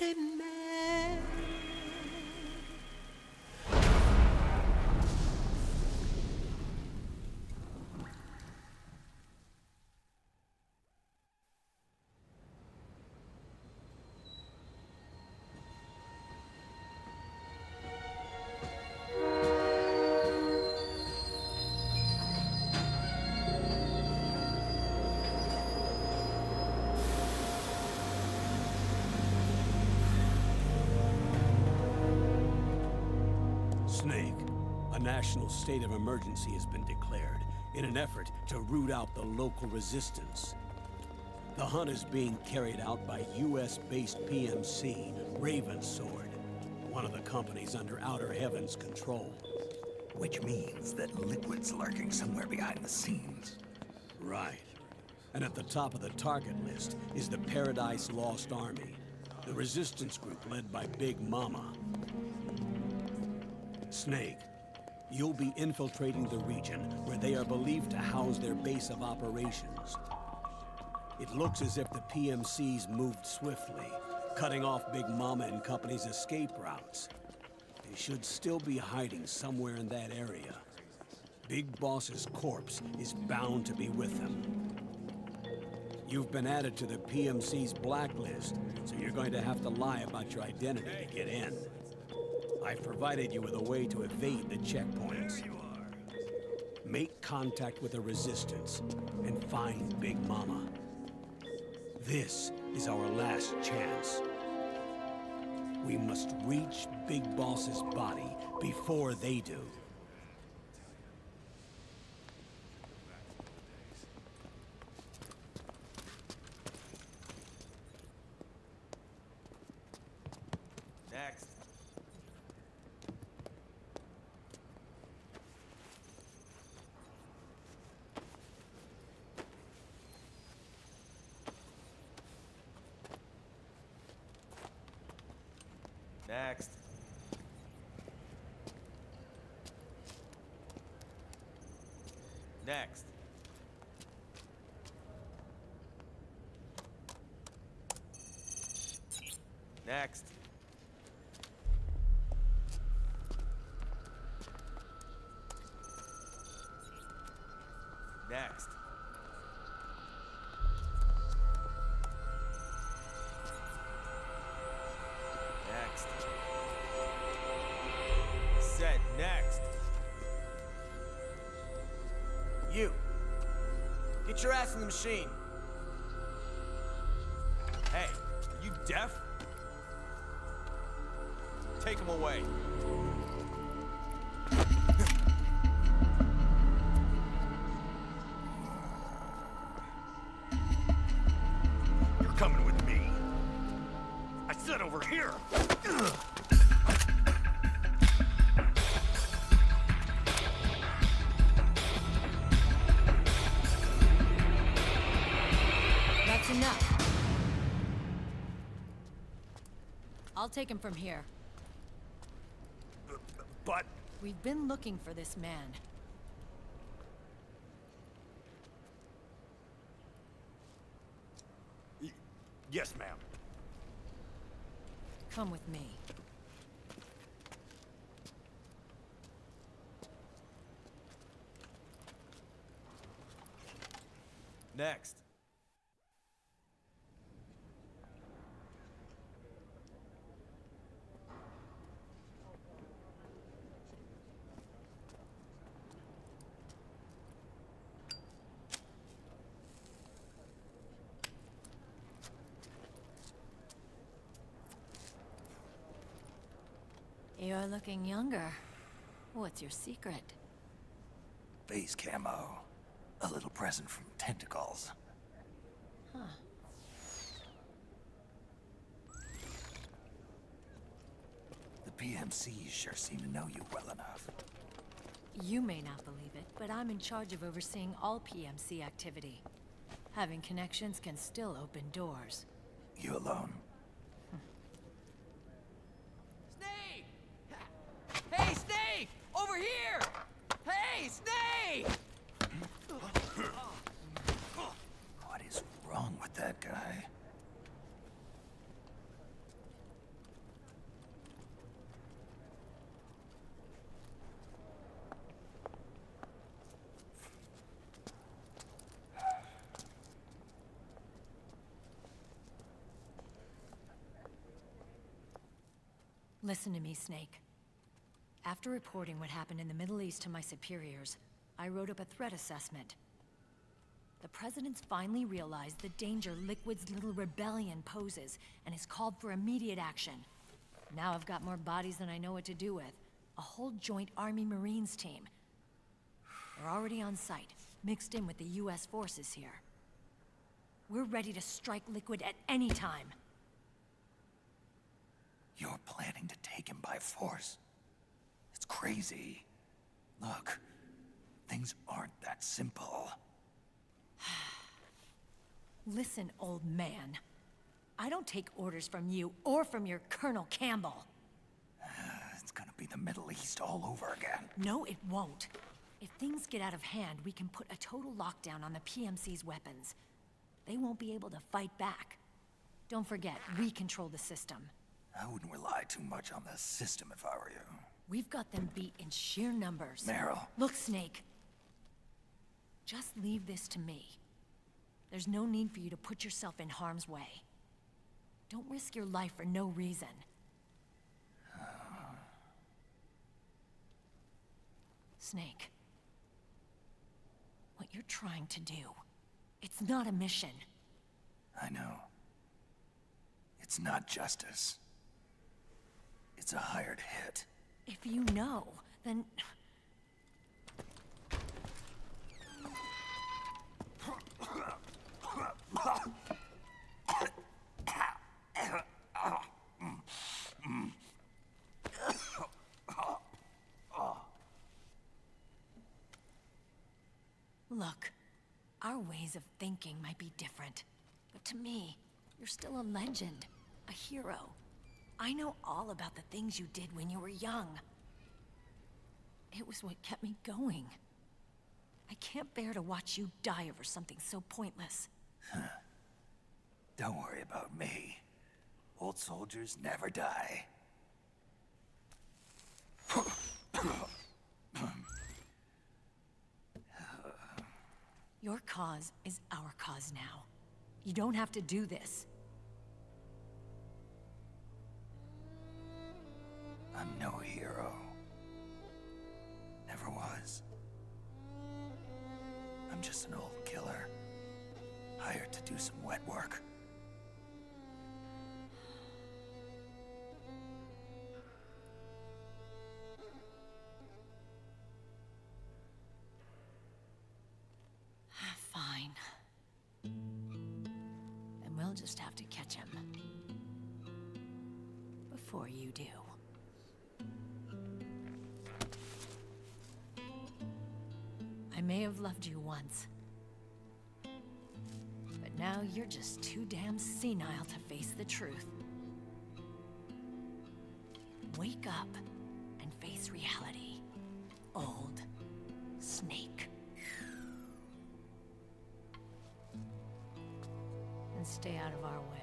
c'est mère. Snake, a national state of emergency has been declared in an effort to root out the local resistance. The hunt is being carried out by US-based PMC, Ravensword, one of the companies under Outer Heaven's control. Which means that Liquid's lurking somewhere behind the scenes. Right. And at the top of the target list is the Paradise Lost Army, the resistance group led by Big Mama. Snake, you'll be infiltrating the region where they are believed to house their base of operations. It looks as if the PMCs moved swiftly, cutting off Big Mama and company's escape routes. They should still be hiding somewhere in that area. Big Boss's corpse is bound to be with them. You've been added to the PMC's blacklist, so you're going to have to lie about your identity to get in. I've provided you with a way to evade the checkpoints. Make contact with the Resistance and find Big Mama. This is our last chance. We must reach Big Boss's body before they do. Next. Next. Next. Next. Next. Next. Said next. You. Get your ass in the machine. Hey, are you deaf? Take him away. You're coming with me. I said over here. That's enough. I'll take him from here. But... We've been looking for this man. Yes, ma'am. Come with me. Next. You're looking younger. What's your secret? Base camo. A little present from Tentacles. Huh. The PMCs sure seem to know you well enough. You may not believe it, but I'm in charge of overseeing all PMC activity. Having connections can still open doors. You alone? Snake! Hey, Snake! Over here! Hey, Snake! What is wrong with that guy? Listen to me, Snake. After reporting what happened in the Middle East to my superiors, I wrote up a threat assessment. The President's finally realized the danger Liquid's little rebellion poses, and has called for immediate action. Now I've got more bodies than I know what to do with. A whole joint Army-Marines team. They're already on site, mixed in with the US forces here. We're ready to strike Liquid at any time. You're planning to take him by force? It's crazy. Look, things aren't that simple. Listen, old man. I don't take orders from you or from your Colonel Campbell. It's gonna be the Middle East all over again. No, it won't. If things get out of hand, we can put a total lockdown on the PMC's weapons. They won't be able to fight back. Don't forget, we control the system. I wouldn't rely too much on the system if I were you. We've got them beat in sheer numbers. Meryl. Look, Snake. Just leave this to me. There's no need for you to put yourself in harm's way. Don't risk your life for no reason. Snake. What you're trying to do, it's not a mission. I know. It's not justice. It's a hired hit. If you know, then... Look, our ways of thinking might be different, but to me, you're still a legend, a hero. I know all about the things you did when you were young. It was what kept me going. I can't bear to watch you die over something so pointless. Don't worry about me. Old soldiers never die. Your cause is our cause now. You don't have to do this. I'm no hero. Never was. I'm just an old killer, hired to do some wet work. Fine. Then we'll just have to catch him. Before you do. I may have loved you once. But now you're just too damn senile to face the truth. Wake up and face reality, old Snake. And stay out of our way.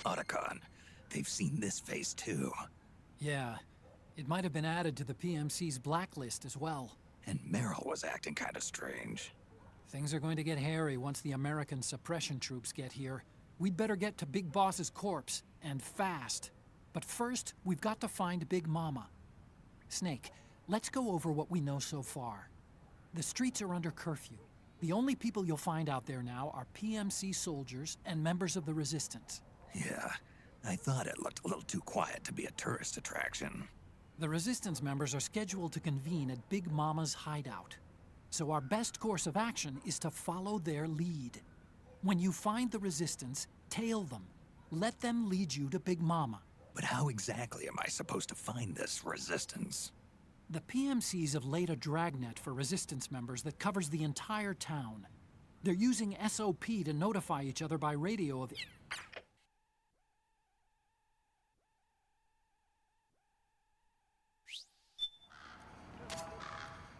Otacon, they've seen this face too. Yeah, it might have been added to the PMC's blacklist as well. And Meryl was acting kinda strange. Things are going to get hairy once the American suppression troops get here. We'd better get to Big Boss's corpse, and fast. But first, we've got to find Big Mama. Snake, let's go over what we know so far. The streets are under curfew. The only people you'll find out there now are PMC soldiers and members of the Resistance. Yeah, I thought it looked a little too quiet to be a tourist attraction. The Resistance members are scheduled to convene at Big Mama's hideout. So our best course of action is to follow their lead. When you find the Resistance, tail them. Let them lead you to Big Mama. But how exactly am I supposed to find this Resistance? The PMCs have laid a dragnet for Resistance members that covers the entire town. They're using SOP to notify each other by radio of...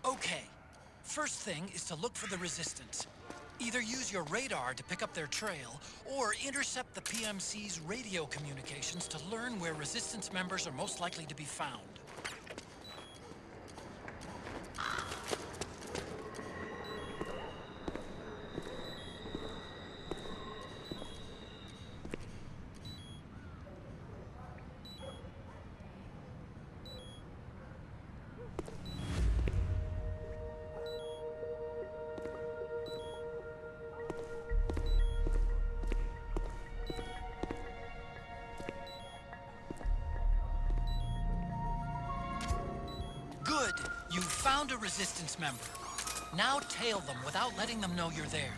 Okay. First thing is to look for the Resistance. Either use your radar to pick up their trail, or intercept the PMC's radio communications to learn where Resistance members are most likely to be found. Good! You found a Resistance member. Now tail them without letting them know you're there.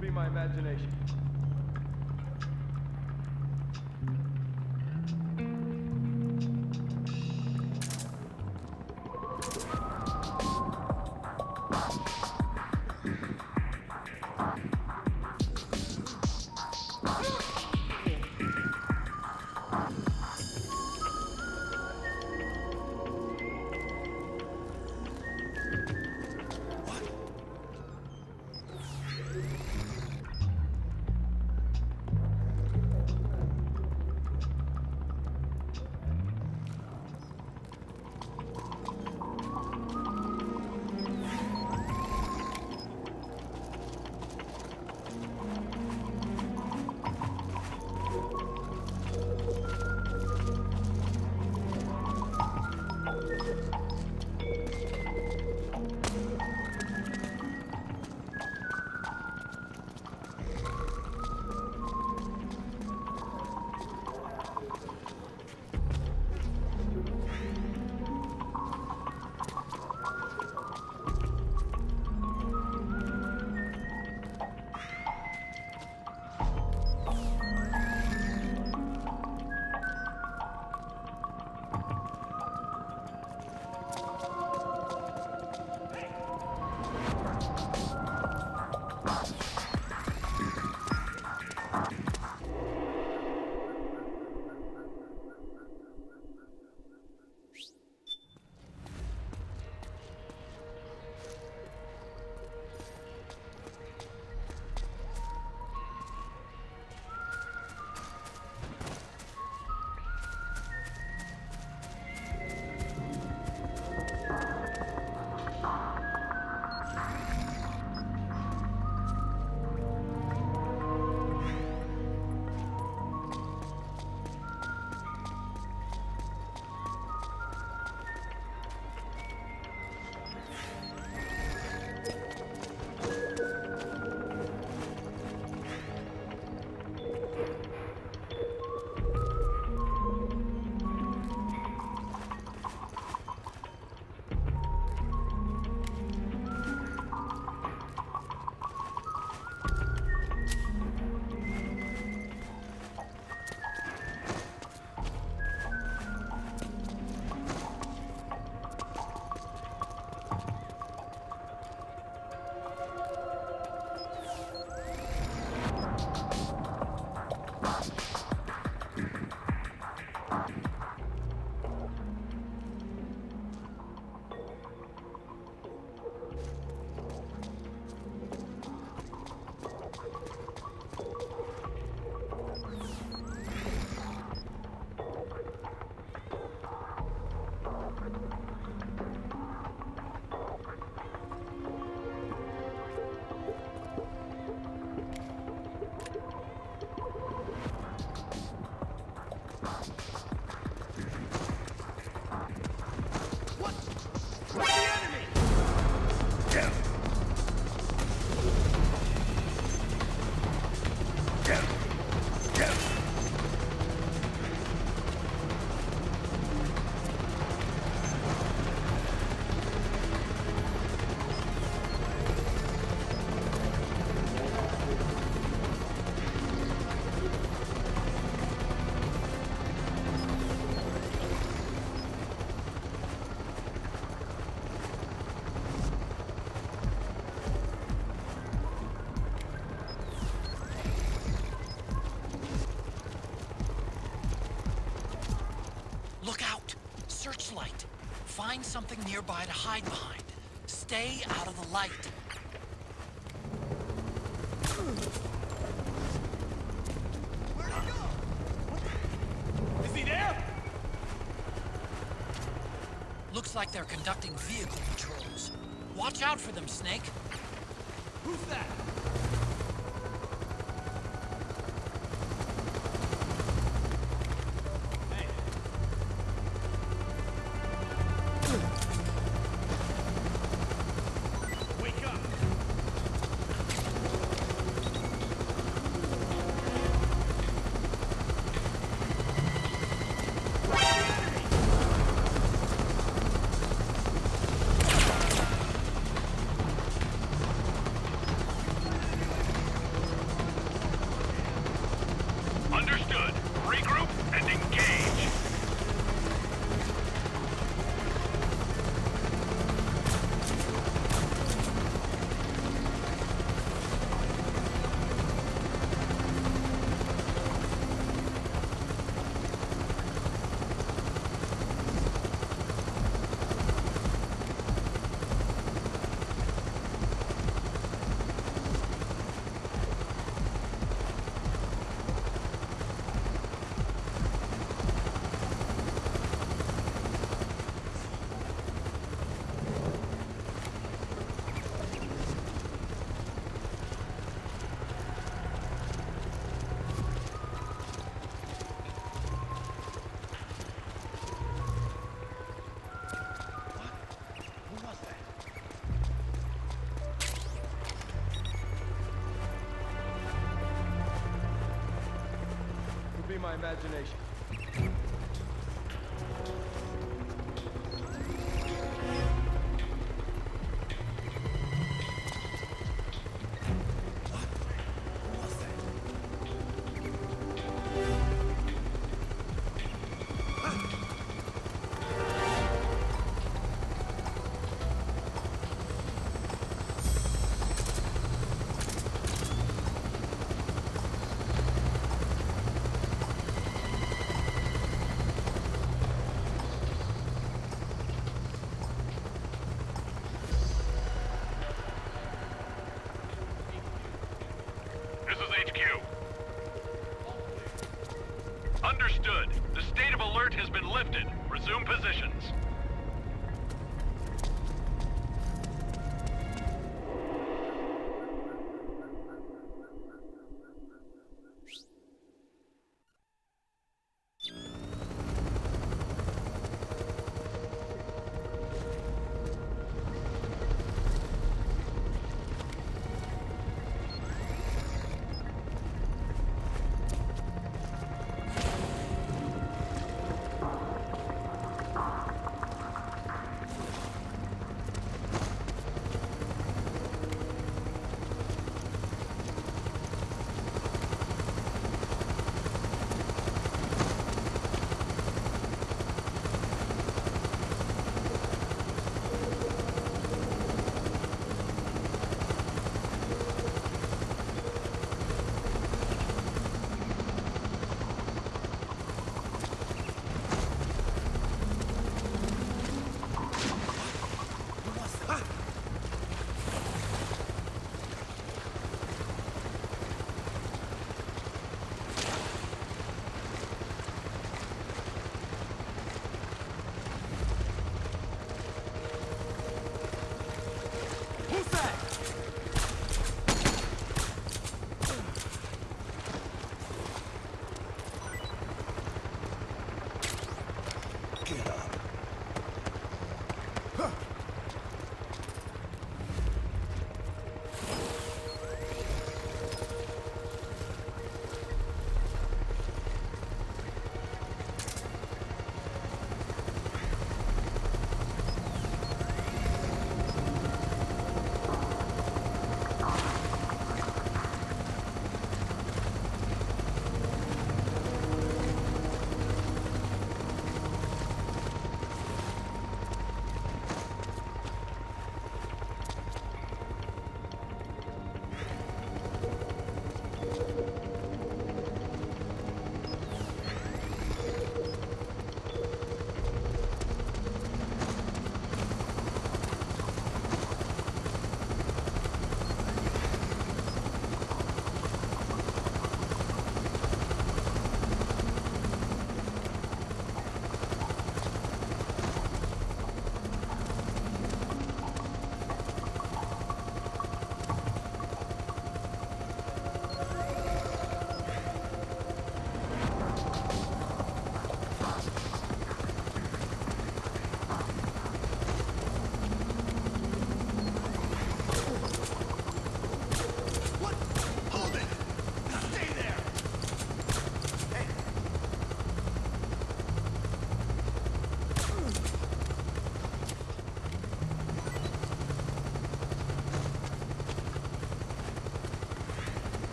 Could be my imagination. Searchlight. Find something nearby to hide behind. Stay out of the light. Where'd he go? Is he there? Looks like they're conducting vehicle patrols. Watch out for them, Snake. Who's that? my imagination. This is HQ. Understood. The state of alert has been lifted. Resume positions.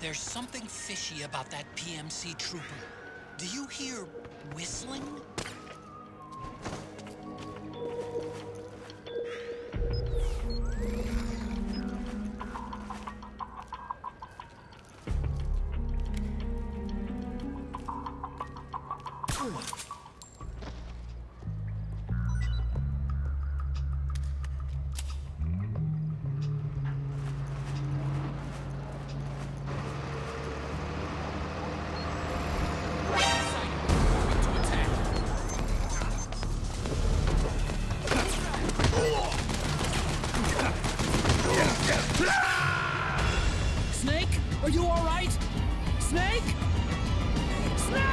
There's something fishy about that PMC trooper. Do you hear whistling? Snake? Are you all right? Snake? Snake!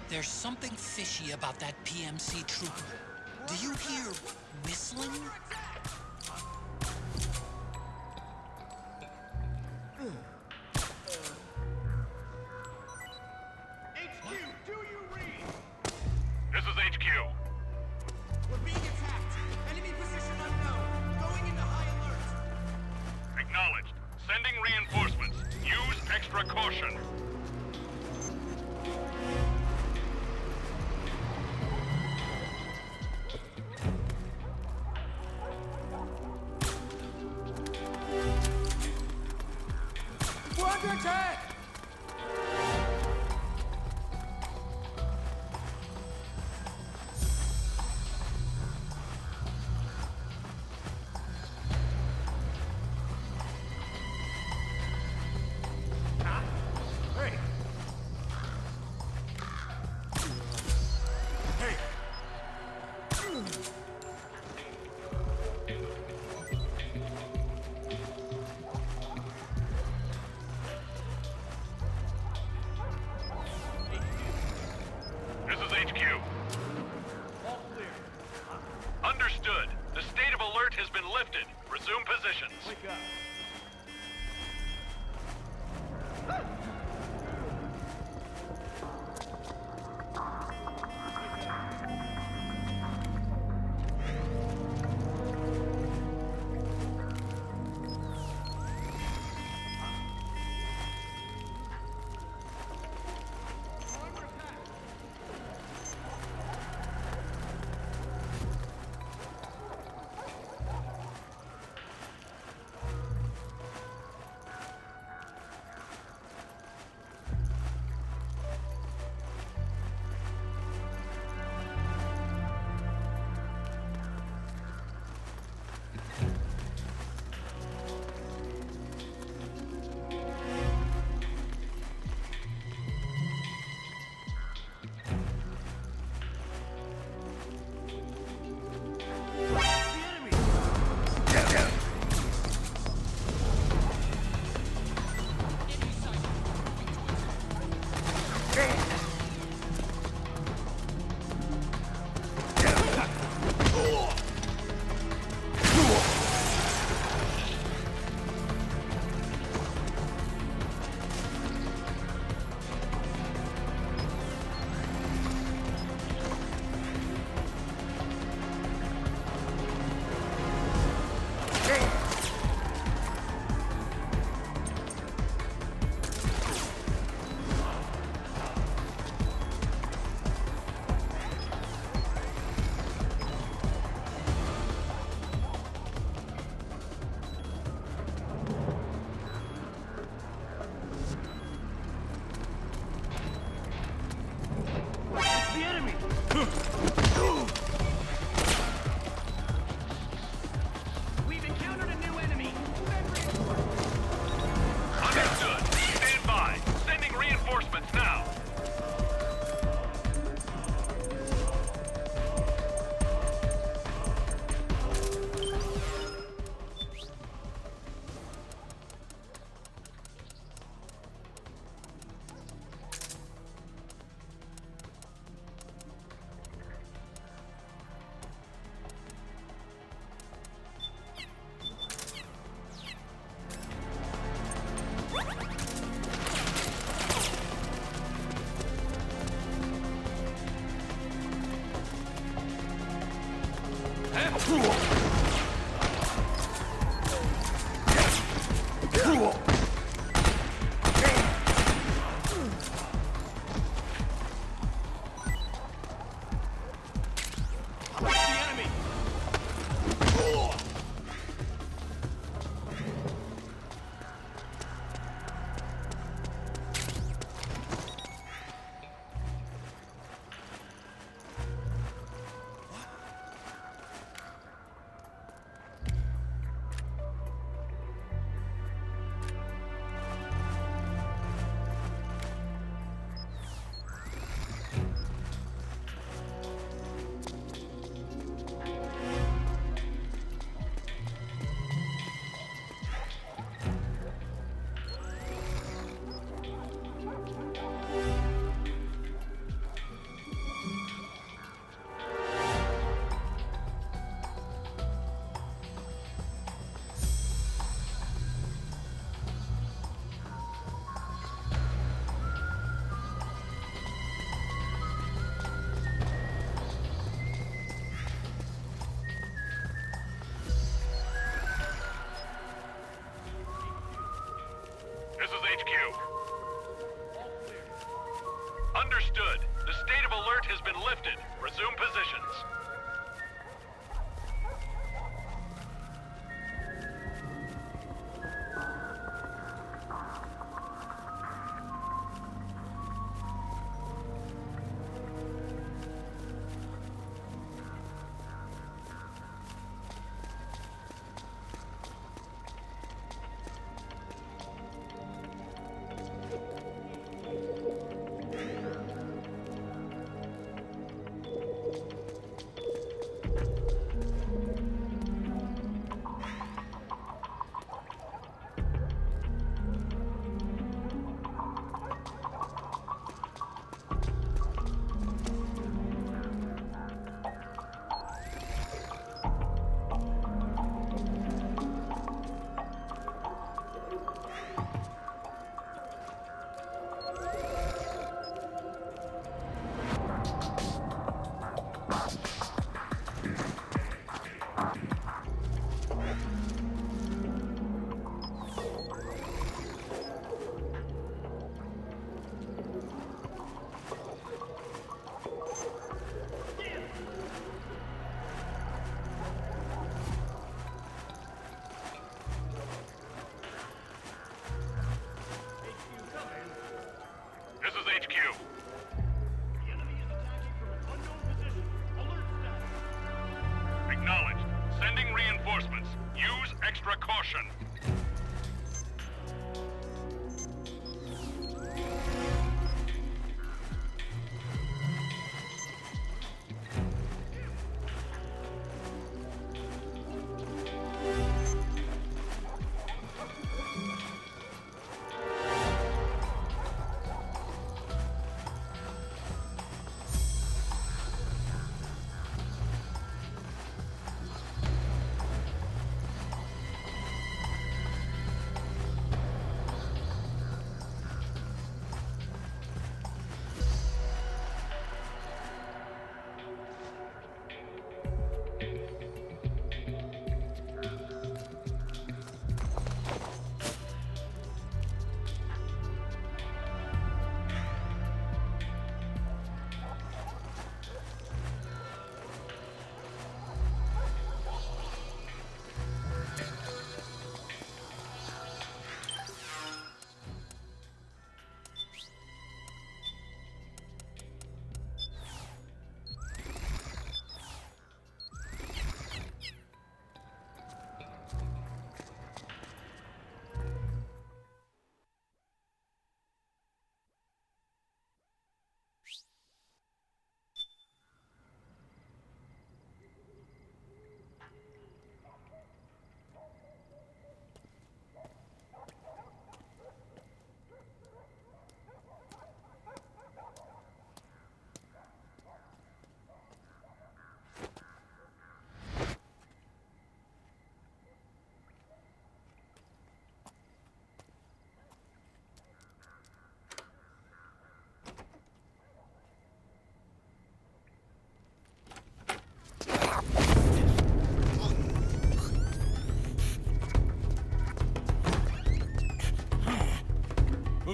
There's something fishy about that PMC trooper. Do you hear whistling? HQ, do you read? This is HQ. We're being attacked. Enemy position unknown. Going into high alert. Acknowledged. Sending reinforcements. Use extra caution. We're under attack! Hey! Hey!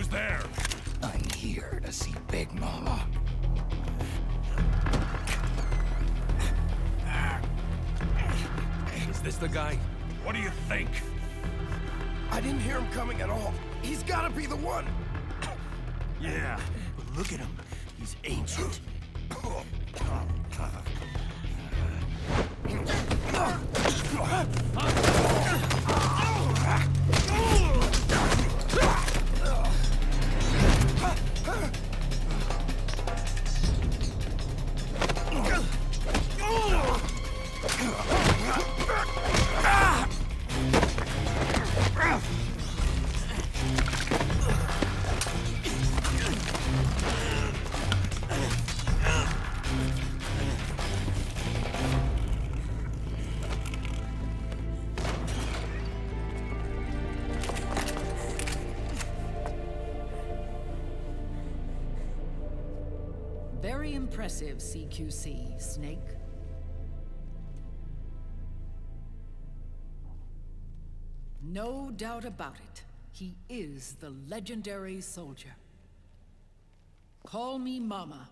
Who's there? I'm here to see Big Mama. Is this the guy? What do you think? I didn't hear him coming at all. He's gotta be the one. Yeah, but look at him. He's ancient. Very impressive, CQC, Snake. No doubt about it. He is the legendary soldier. Call me Mama.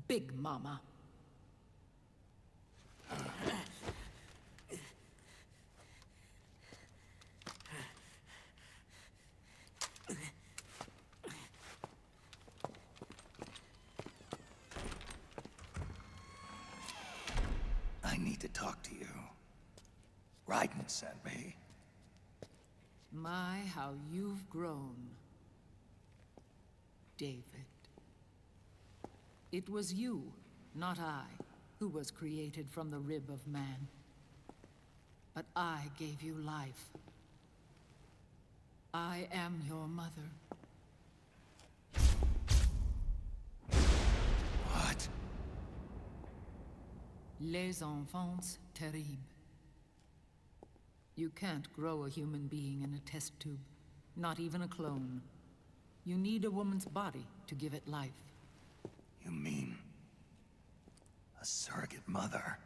Big Mama. I need to talk to you. Raiden sent me. My, how you've grown, David. It was you, not I, who was created from the rib of man. But I gave you life. I am your mother. What? Les enfants terribles. You can't grow a human being in a test tube, not even a clone. You need a woman's body to give it life. You mean... a surrogate mother?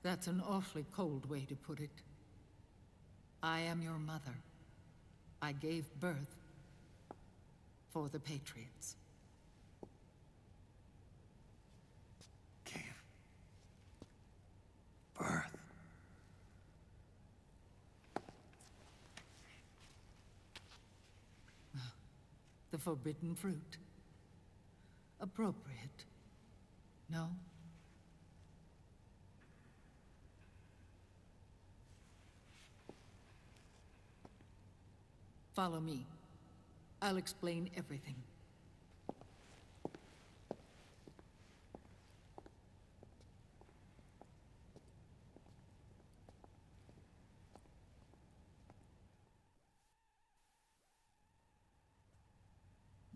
That's an awfully cold way to put it. I am your mother. I gave birth for the Patriots. Gave... birth? The forbidden fruit. Appropriate. No? Follow me. I'll explain everything.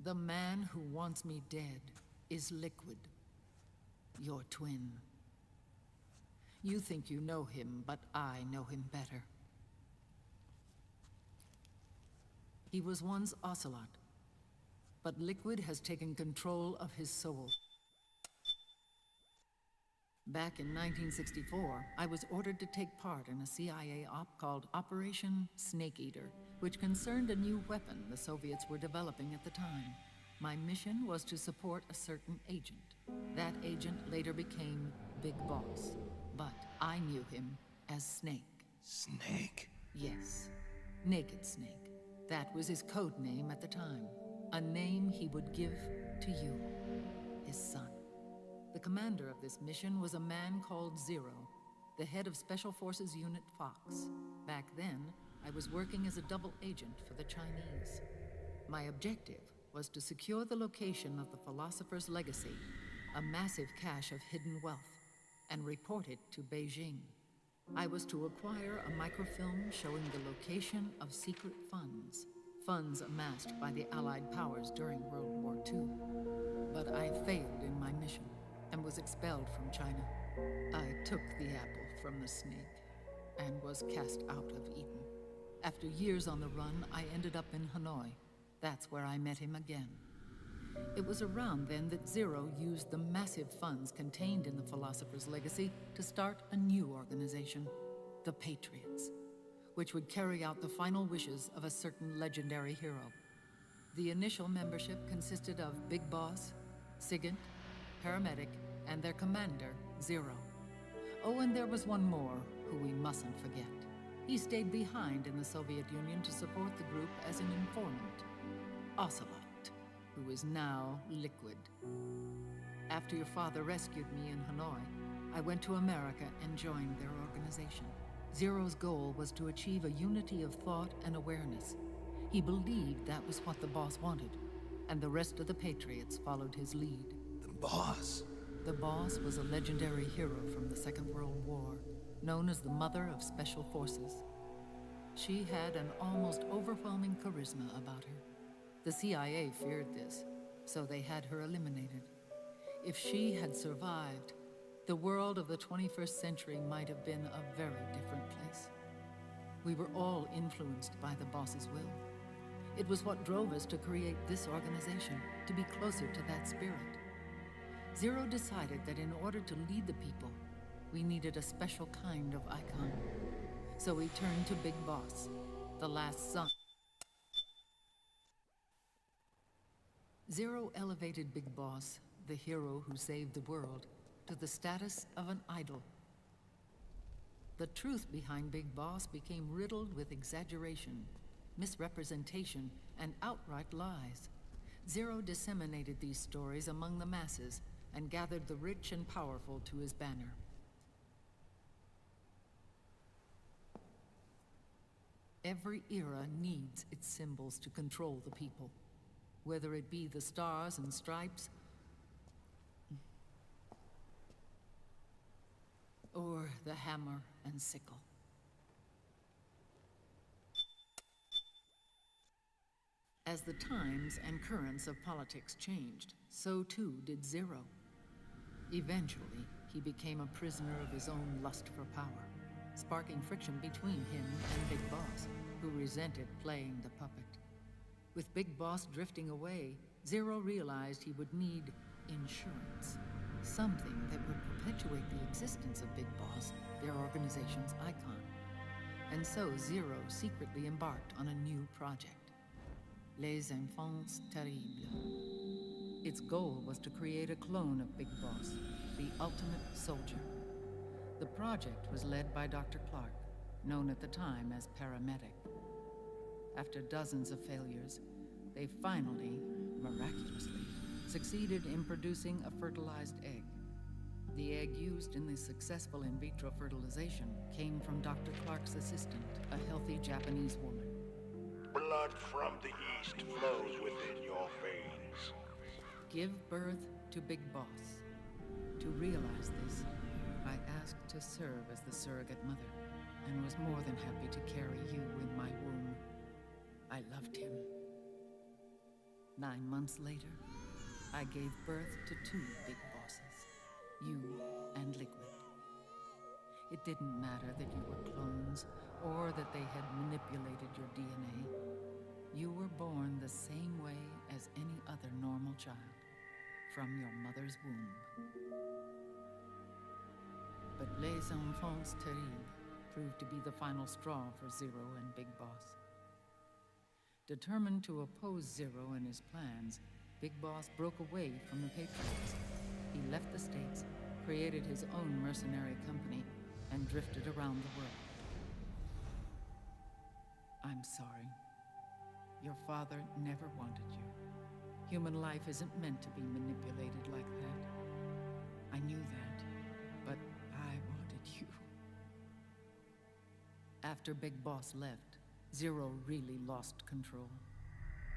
The man who wants me dead is Liquid, your twin. You think you know him, but I know him better. He was once Ocelot, but Liquid has taken control of his soul. Back in 1964, I was ordered to take part in a CIA op called Operation Snake Eater, which concerned a new weapon the Soviets were developing at the time. My mission was to support a certain agent. That agent later became Big Boss, but I knew him as Snake. Snake? Yes, Naked Snake. That was his code name at the time. A name he would give to you, his son. The commander of this mission was a man called Zero, the head of Special Forces Unit Fox. Back then, I was working as a double agent for the Chinese. My objective was to secure the location of the Philosopher's Legacy, a massive cache of hidden wealth, and report it to Beijing. I was to acquire a microfilm showing the location of secret funds amassed by the Allied powers during World War II. But I failed in my mission and was expelled from China. I took the apple from the snake and was cast out of Eden. After years on the run, I ended up in Hanoi. That's where I met him again. It was around then that Zero used the massive funds contained in the Philosopher's Legacy to start a new organization, the Patriots. which would carry out the final wishes of a certain legendary hero. The initial membership consisted of Big Boss, Sigint, Paramedic, and their commander, Zero. Oh, and there was one more who we mustn't forget. He stayed behind in the Soviet Union to support the group as an informant, Ocelot, who is now Liquid. After your father rescued me in Hanoi, I went to America and joined their organization. Zero's goal was to achieve a unity of thought and awareness. He believed that was what the boss wanted, and the rest of the Patriots followed his lead. The boss? The boss was a legendary hero from the Second World War, known as the Mother of Special Forces. She had an almost overwhelming charisma about her. The CIA feared this, so they had her eliminated. If she had survived, the world of the 21st century might have been a very different place. We were all influenced by the boss's will. It was what drove us to create this organization, to be closer to that spirit. Zero decided that in order to lead the people, we needed a special kind of icon. So we turned to Big Boss, the last son. Zero elevated Big Boss, the hero who saved the world, to the status of an idol. The truth behind Big Boss became riddled with exaggeration, misrepresentation, and outright lies. Zero disseminated these stories among the masses and gathered the rich and powerful to his banner. Every era needs its symbols to control the people, whether it be the stars and stripes, or the hammer and sickle. As the times and currents of politics changed, so too did Zero. Eventually, he became a prisoner of his own lust for power, sparking friction between him and Big Boss, who resented playing the puppet. With Big Boss drifting away, Zero realized he would need insurance. Something that would perpetuate the existence of Big Boss, their organization's icon. And so Zero secretly embarked on a new project. Les Enfants Terribles. Its goal was to create a clone of Big Boss, the ultimate soldier. The project was led by Dr. Clark, known at the time as Paramedic. After dozens of failures, they finally, miraculously, succeeded in producing a fertilized egg. The egg used in the successful in vitro fertilization came from Dr. Clark's assistant, a healthy Japanese woman. Blood from the east flows within your veins. Give birth to Big Boss. To realize this, I asked to serve as the surrogate mother, and was more than happy to carry you in my womb. I loved him. 9 months later, I gave birth to 2 Big Bosses, you and Liquid. It didn't matter that you were clones, or that they had manipulated your DNA. You were born the same way as any other normal child, from your mother's womb. But Les Enfants Terribles proved to be the final straw for Zero and Big Boss. Determined to oppose Zero and his plans, Big Boss broke away from the Patriots. He left the States, created his own mercenary company, and drifted around the world. I'm sorry. Your father never wanted you. Human life isn't meant to be manipulated like that. I knew that, but I wanted you. After Big Boss left, Zero really lost control.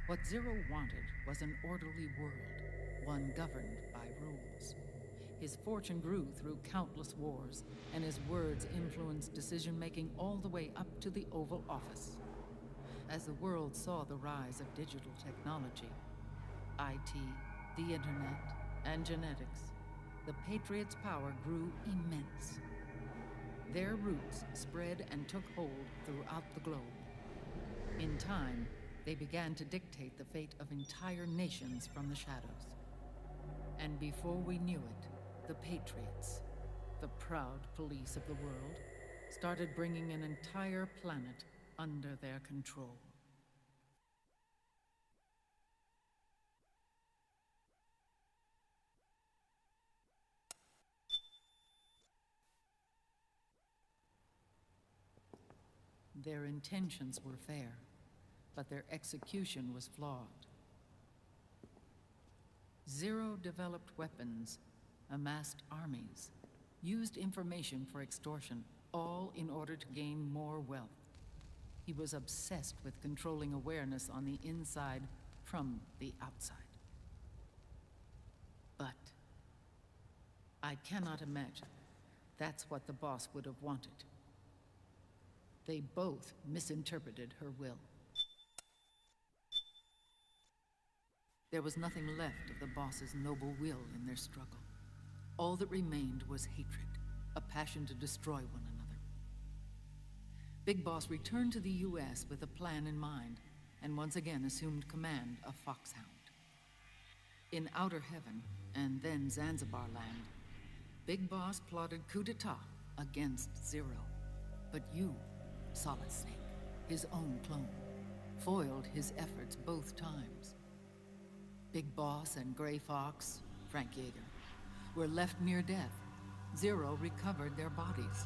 What Zero wanted was an orderly world, one governed by rules. His fortune grew through countless wars, and his words influenced decision-making all the way up to the Oval Office. As the world saw the rise of digital technology, IT, the internet, and genetics, the Patriots' power grew immense. Their roots spread and took hold throughout the globe. In time, they began to dictate the fate of entire nations from the shadows. And before we knew it, the Patriots, the proud police of the world, started bringing an entire planet under their control. Their intentions were fair, but their execution was flawed. Zero developed weapons, amassed armies, used information for extortion, all in order to gain more wealth. He was obsessed with controlling awareness on the inside from the outside. But I cannot imagine that's what the boss would have wanted. They both misinterpreted her will. There was nothing left of the boss's noble will in their struggle. All that remained was hatred, a passion to destroy one another. Big Boss returned to the U.S. with a plan in mind, and once again assumed command of Foxhound. In Outer Heaven, and then Zanzibar Land, Big Boss plotted coup d'etat against Zero. But you, Solid Snake, his own clone, foiled his efforts both times. Big Boss and Gray Fox, Frank Yeager, were left near death. Zero recovered their bodies.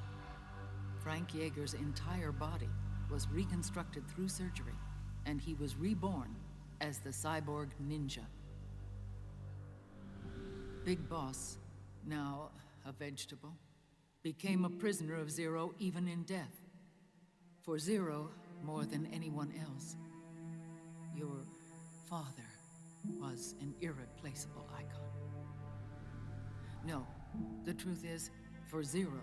Frank Yeager's entire body was reconstructed through surgery, and he was reborn as the cyborg ninja. Big Boss, now a vegetable, became a prisoner of Zero even in death. For Zero, more than anyone else, your father was an irreplaceable icon. No, the truth is, for Zero,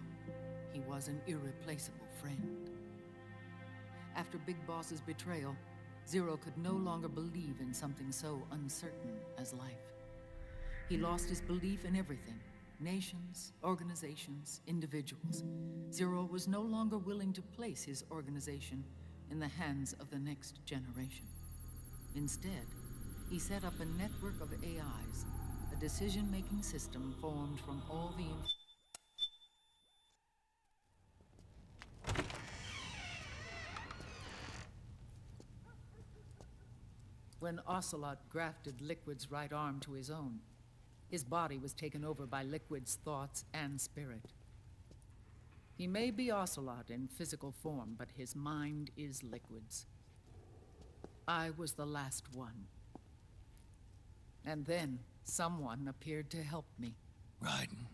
he was an irreplaceable friend. After Big Boss's betrayal, Zero could no longer believe in something so uncertain as life. He lost his belief in everything. Nations, organizations, individuals. Zero was no longer willing to place his organization in the hands of the next generation. Instead, he set up a network of AIs, a decision-making system formed from all the When Ocelot grafted Liquid's right arm to his own, his body was taken over by Liquid's thoughts and spirit. He may be Ocelot in physical form, but his mind is Liquid's. I was the last one. And then someone appeared to help me. Raiden.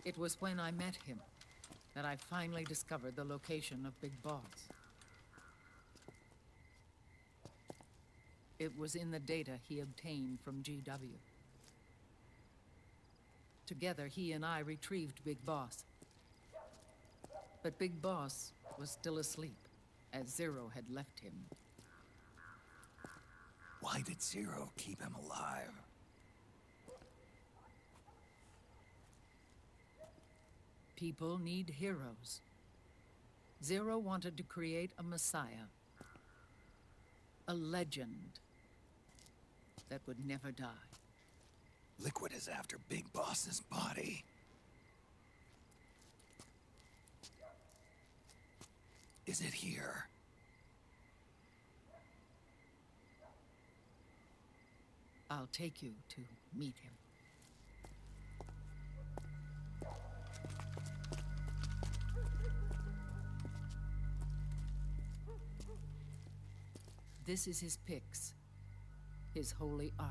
It was when I met him that I finally discovered the location of Big Boss. It was in the data he obtained from GW. Together, he and I retrieved Big Boss. But Big Boss was still asleep, as Zero had left him. Why did Zero keep him alive? People need heroes. Zero wanted to create a messiah. A legend that would never die. Liquid is after Big Boss's body. Is it here? I'll take you to meet him. This is his pyx, his holy ark.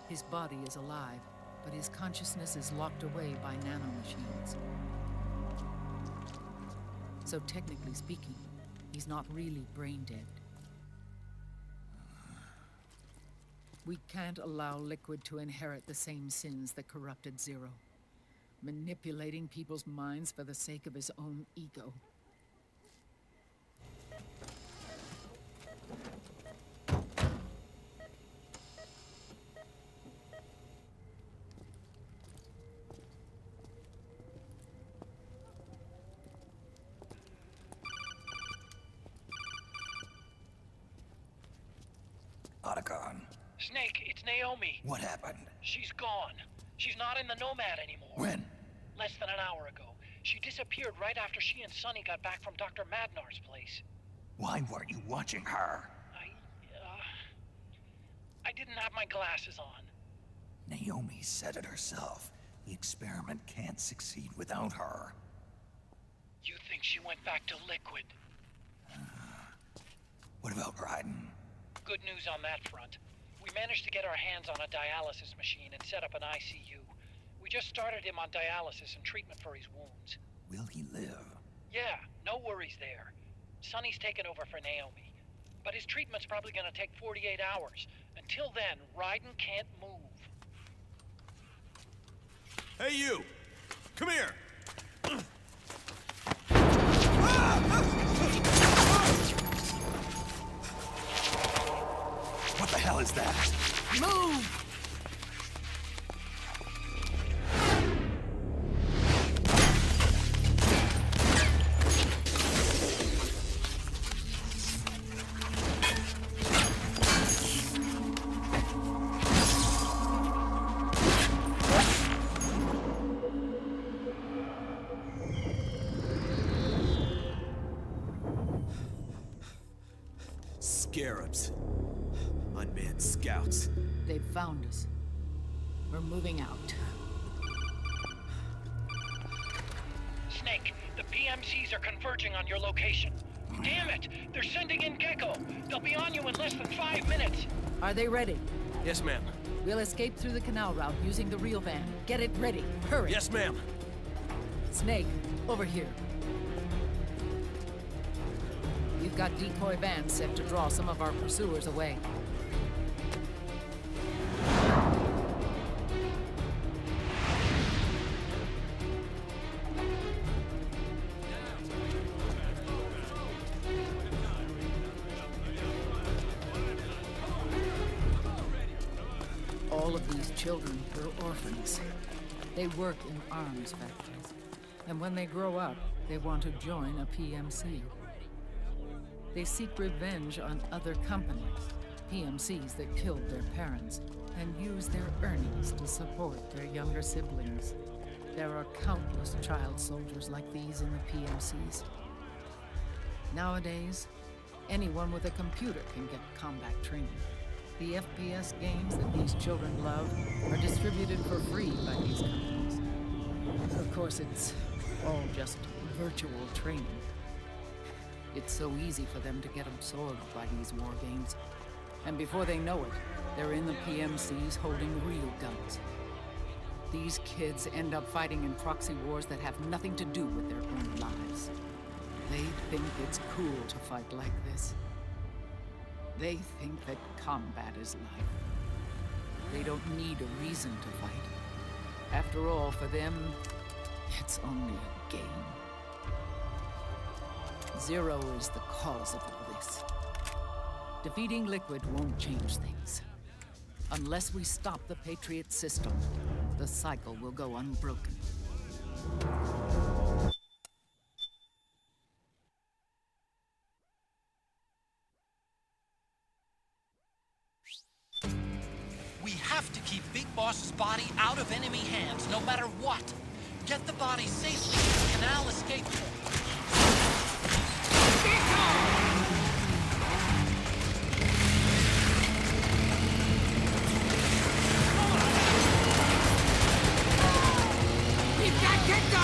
His body is alive, but his consciousness is locked away by nanomachines. So technically speaking, he's not really brain dead. We can't allow Liquid to inherit the same sins that corrupted Zero. Manipulating people's minds for the sake of his own ego. Otacon, Snake, it's Naomi. what happened? She's gone. She's not in the Nomad anymore. When? Less than an hour ago. She disappeared right after she and Sonny got back from Dr. Madnar's place. Why weren't you watching her? I didn't have my glasses on. Naomi said it herself. The experiment can't succeed without her. You think she went back to Liquid? What about Raiden? Good news on that front. We managed to get our hands on a dialysis machine and set up an ICU. We just started him on dialysis and treatment for his wounds. Will he live? Yeah, no worries there. Sonny's taken over for Naomi. But his treatment's probably gonna take 48 hours. Until then, Raiden can't move. Hey, you! Come here! What the hell is that? Move! Scarabs. Unmanned scouts. They've found us. We're moving out. Snake, the PMCs are converging on your location. Damn it! They're sending in Gecko! They'll be on you in less than 5 minutes! Are they ready? Yes, ma'am. We'll escape through the canal route using the real van. Get it ready. Hurry. Yes, ma'am. Snake, over here. We've got decoy vans set to draw some of our pursuers away. All of these children are orphans. They work in arms factories. And when they grow up, they want to join a PMC. They seek revenge on other companies, PMCs that killed their parents, and use their earnings to support their younger siblings. There are countless child soldiers like these in the PMCs. Nowadays, anyone with a computer can get combat training. The FPS games that these children love are distributed for free by these companies. Of course, it's all just virtual training. It's so easy for them to get absorbed by these war games. And before they know it, they're in the PMCs holding real guns. These kids end up fighting in proxy wars that have nothing to do with their own lives. They think it's cool to fight like this. They think that combat is life. They don't need a reason to fight. After all, for them, it's only a game. Zero is the cause of all this. Defeating Liquid won't change things. Unless we stop the Patriot system, the cycle will go unbroken. We have to keep Big Boss's body out of enemy hands, no matter what. Get the body safely to the canal escape point. We've got Gecko!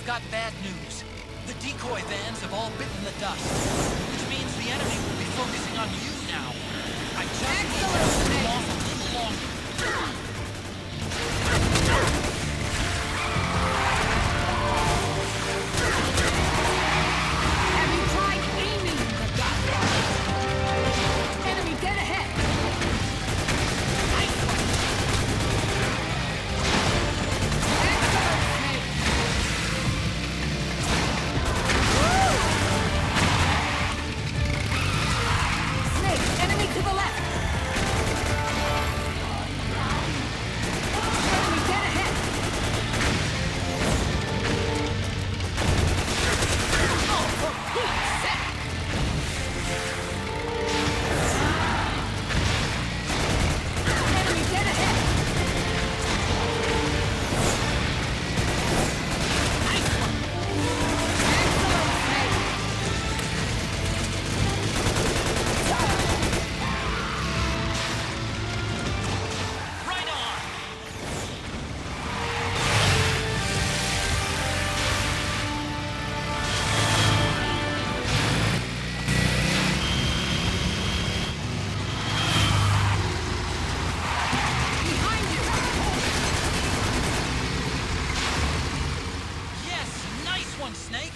I've got bad news. The decoy vans have all bitten the dust, which means the enemy will be focusing on you now. I just need to hold them off a little longer. Have you tried aiming the gun? Enemy dead ahead! Nice one! Excellent, Snake! Woo! Snake, enemy to the left! Enemy dead ahead! Oh, for Pete's sake! Enemy dead ahead! Nice one! Excellent, Snake! Right on! Behind you! Yes, nice one, Snake!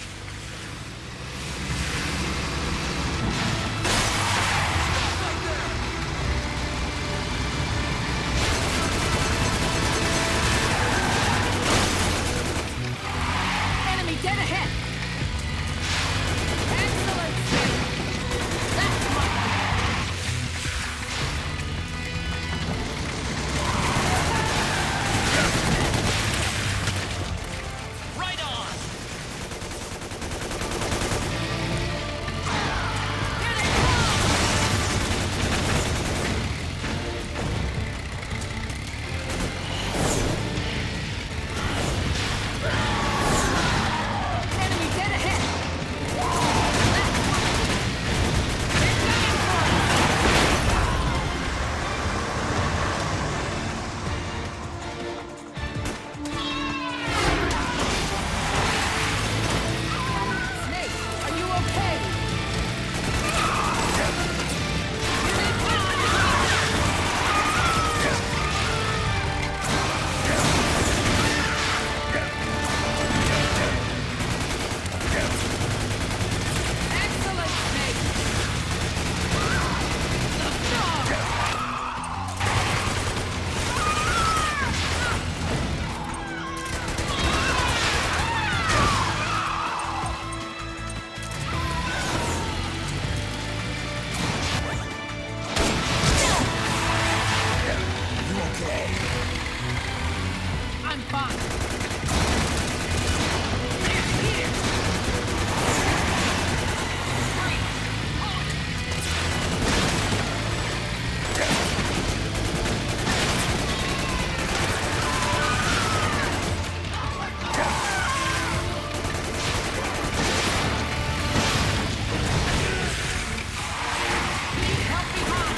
Enemy dead ahead! Excellent, Snake! That's one! Right on! Here they come! Enemy dead ahead! That's one! They're coming for us! Snake, are you okay? Here they come! Excellent, Snake! You okay? I'm fine. Here. Need help behind.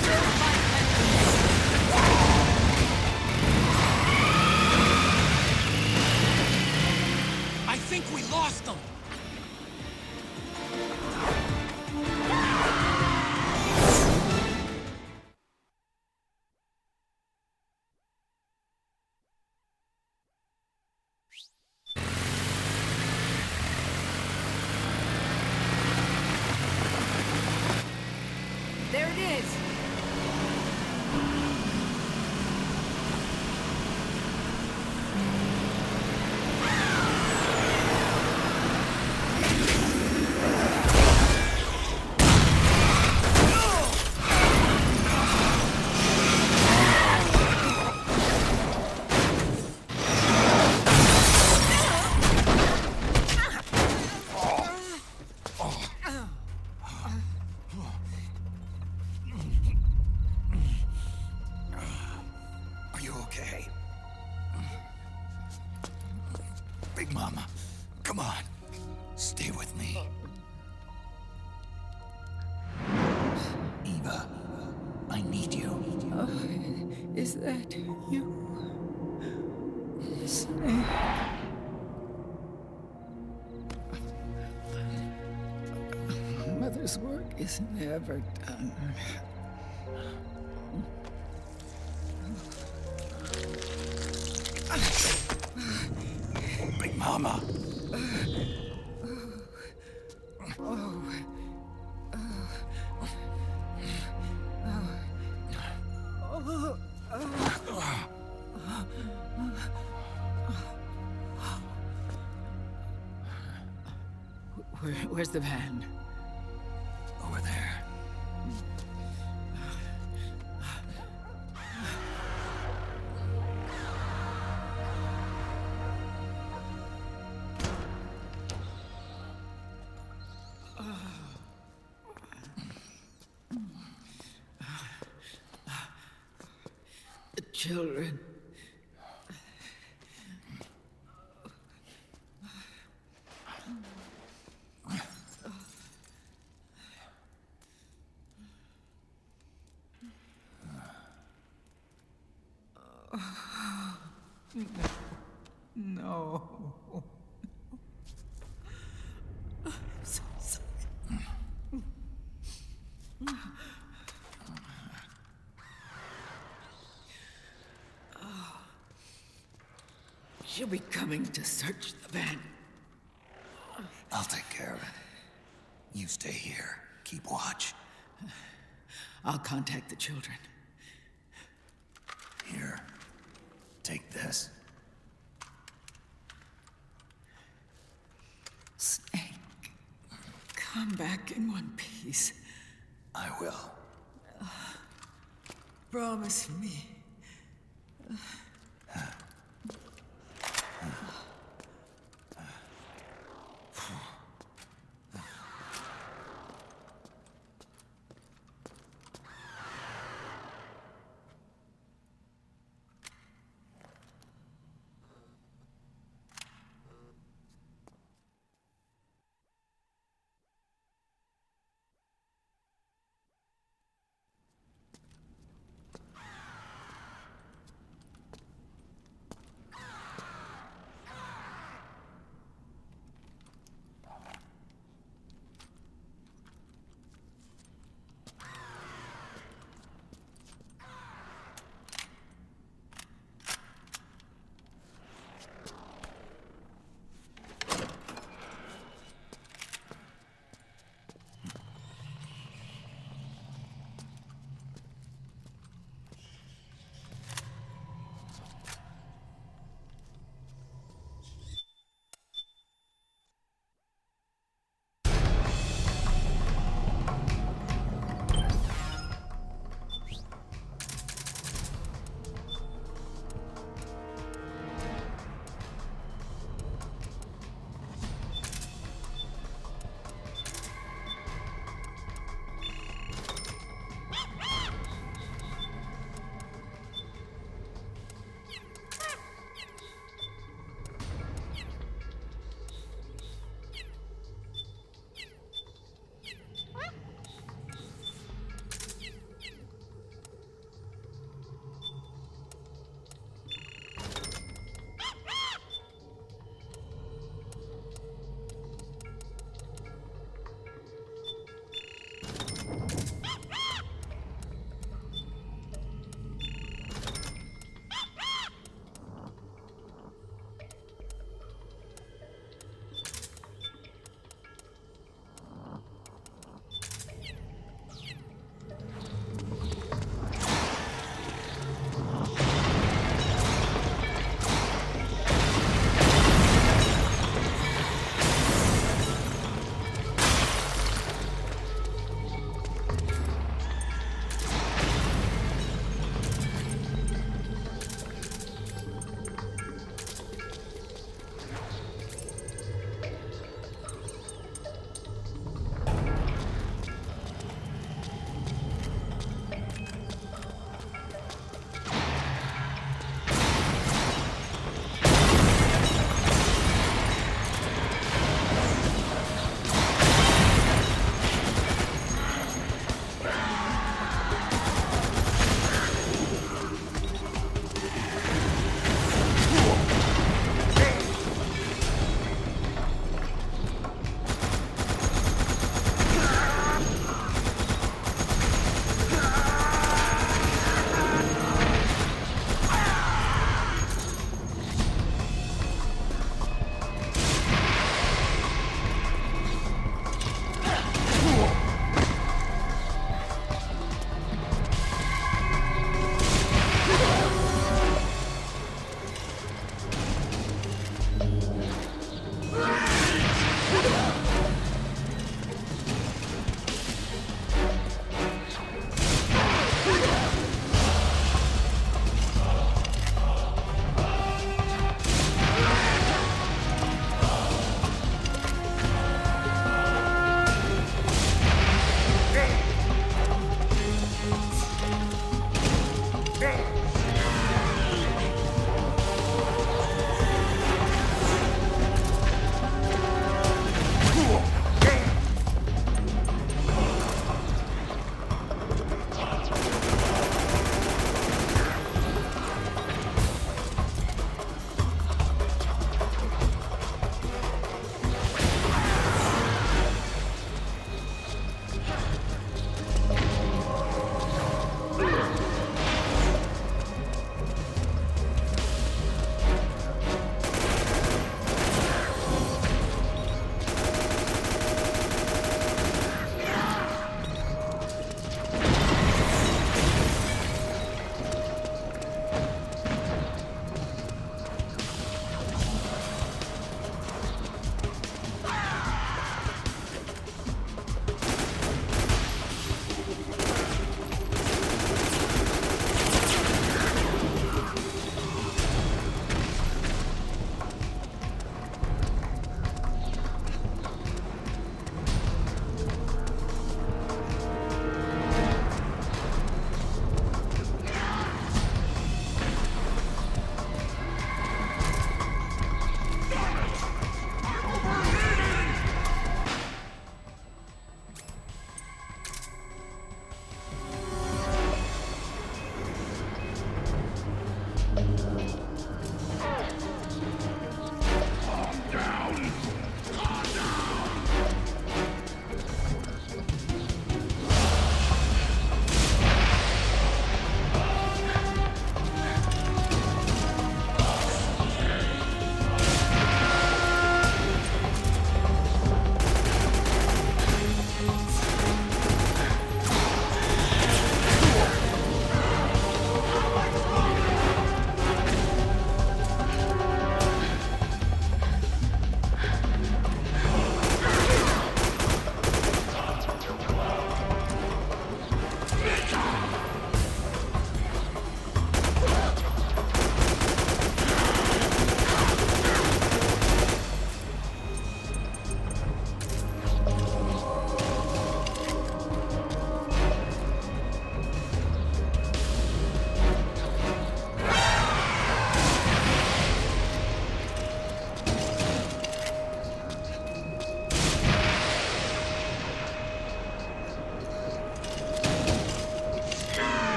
Still fight. I think we lost them! There it is. Are you okay? Big Mama, come on. Stay with me. Eva, I need you. Is Is that you? Snake? Mother's work is never done. Big Mama. Where's the van? Over there. The children. No. I'm so sorry. She'll be coming to search the van. I'll take care of it. You stay here. Keep watch. I'll contact the children. Here. Take this. Snake, come back in one piece. I will. Promise me.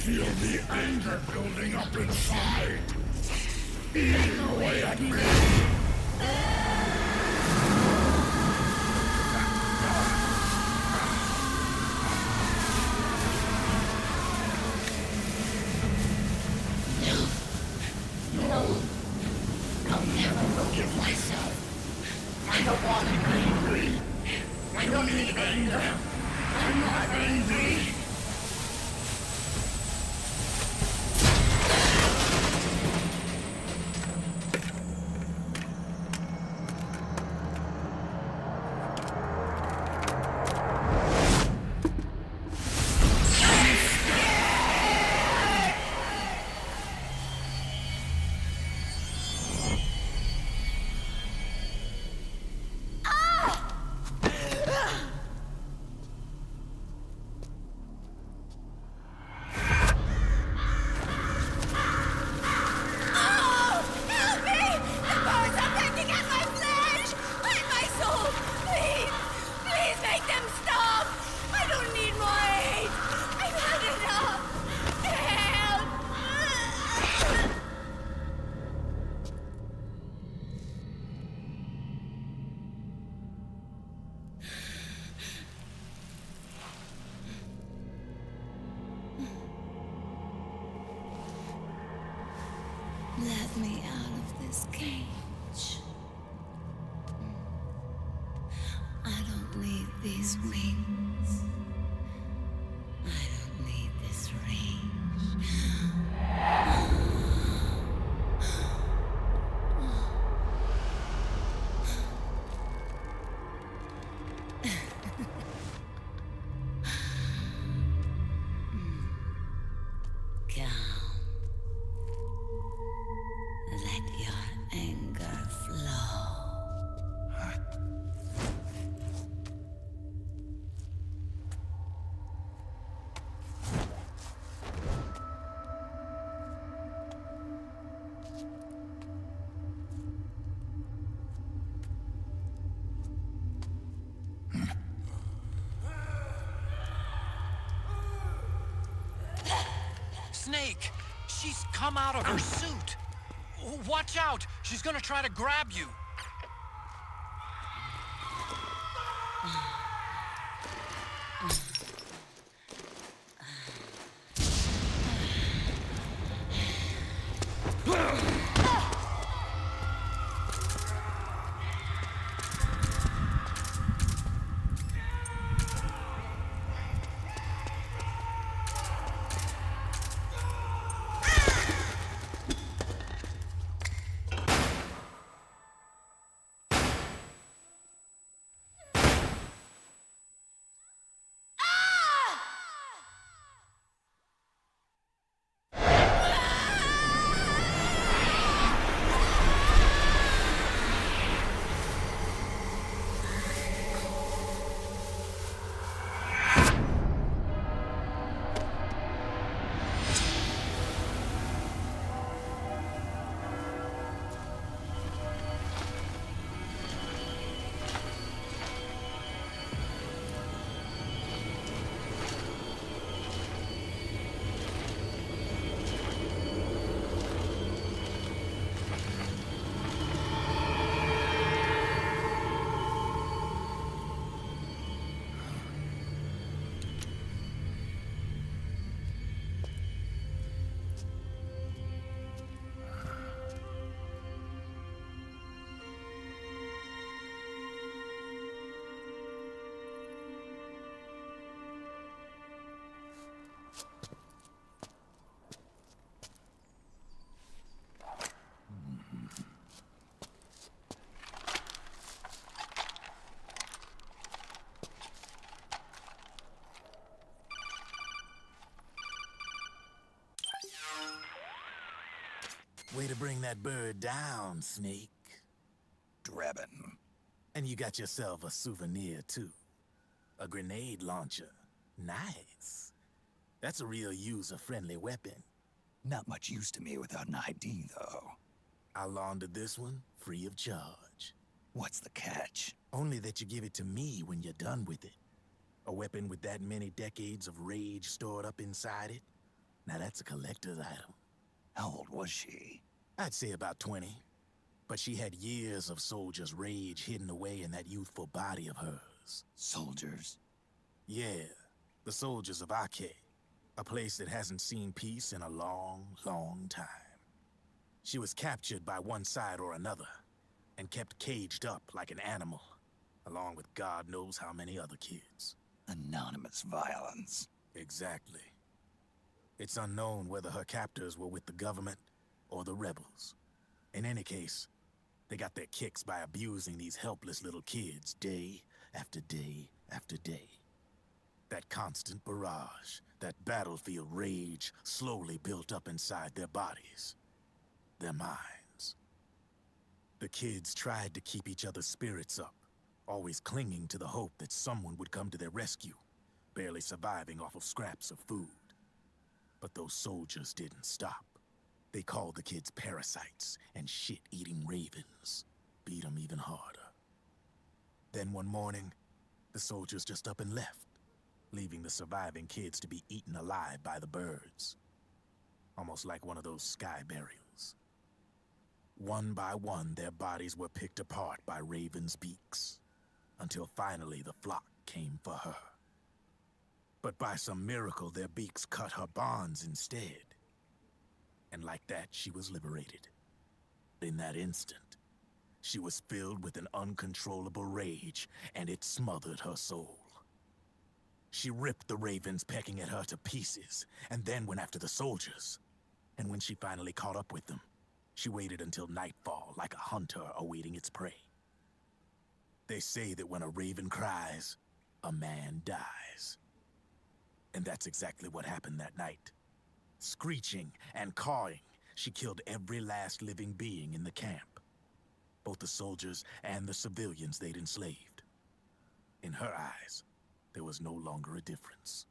feel the anger building up inside, eating away at me. No, I'll never forgive myself. I don't want to be angry. I don't need anger. I'm not angry. Let me out of this cage. I don't need these wings. I don't need this range. Calm. Let your anger flow. Snake! She's come out of her suit! Watch out! She's gonna try to grab you! Way to bring that bird down, Snake. Drebin. And you got yourself a souvenir, too. A grenade launcher. Nice. That's a real user-friendly weapon. Not much use to me without an ID, though. I'll launder this one free of charge. What's the catch? Only that you give it to me when you're done with it. A weapon with that many decades of rage stored up inside it? Now that's a collector's item. How old was she? I'd say about 20. But she had years of soldiers' rage hidden away in that youthful body of hers. Soldiers? Yeah, the soldiers of Ake. A place that hasn't seen peace in a long, long time. She was captured by one side or another, and kept caged up like an animal, along with God knows how many other kids. Anonymous violence. Exactly. It's unknown whether her captors were with the government or the rebels. In any case, they got their kicks by abusing these helpless little kids day after day after day. That constant barrage, that battlefield rage slowly built up inside their bodies, their minds. The kids tried to keep each other's spirits up, always clinging to the hope that someone would come to their rescue, barely surviving off of scraps of food. But those soldiers didn't stop. They called the kids parasites and shit-eating ravens, beat them even harder. Then one morning, the soldiers just up and left, leaving the surviving kids to be eaten alive by the birds. Almost like one of those sky burials. One by one, their bodies were picked apart by ravens' beaks, until finally the flock came for her. But by some miracle, their beaks cut her bonds instead. And like that, she was liberated. In that instant, she was filled with an uncontrollable rage, and it smothered her soul. She ripped the ravens pecking at her to pieces, and then went after the soldiers. And when she finally caught up with them, she waited until nightfall like a hunter awaiting its prey. They say that when a raven cries, a man dies. And that's exactly what happened that night. Screeching and cawing, she killed every last living being in the camp. Both the soldiers and the civilians they'd enslaved. In her eyes, there was no longer a difference.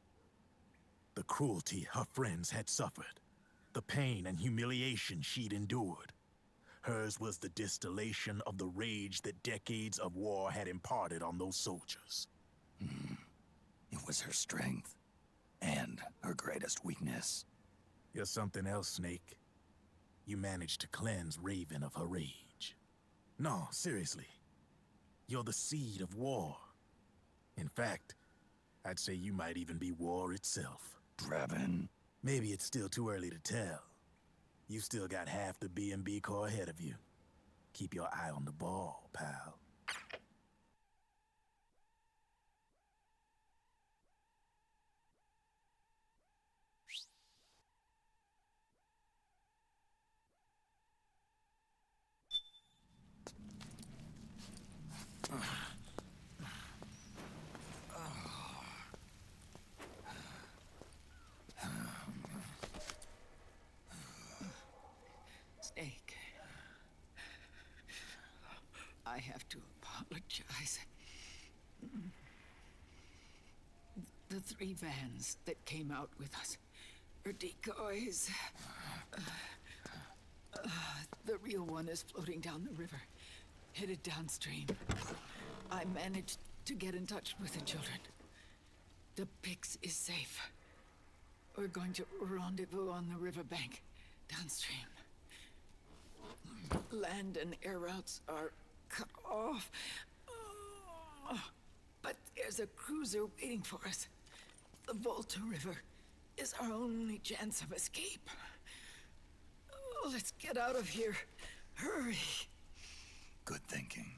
The cruelty her friends had suffered, the pain and humiliation she'd endured. Hers was the distillation of the rage that decades of war had imparted on those soldiers. It was her strength, and her greatest weakness. You're something else, Snake. You managed to cleanse Raven of her rage. No, seriously. You're the seed of war. In fact, I'd say you might even be war itself. Drebin. Maybe it's still too early to tell. You still got half the B&B Corps ahead of you. Keep your eye on the ball, pal. Snake. I have to apologize. The 3 vans that came out with us are decoys. The real one is floating down the river, headed downstream. I managed to get in touch with the children. The Pix is safe. We're going to rendezvous on the riverbank, downstream. Land and air routes are cut off. But there's a cruiser waiting for us. The Volta River is our only chance of escape. Let's get out of here. Hurry. Good thinking.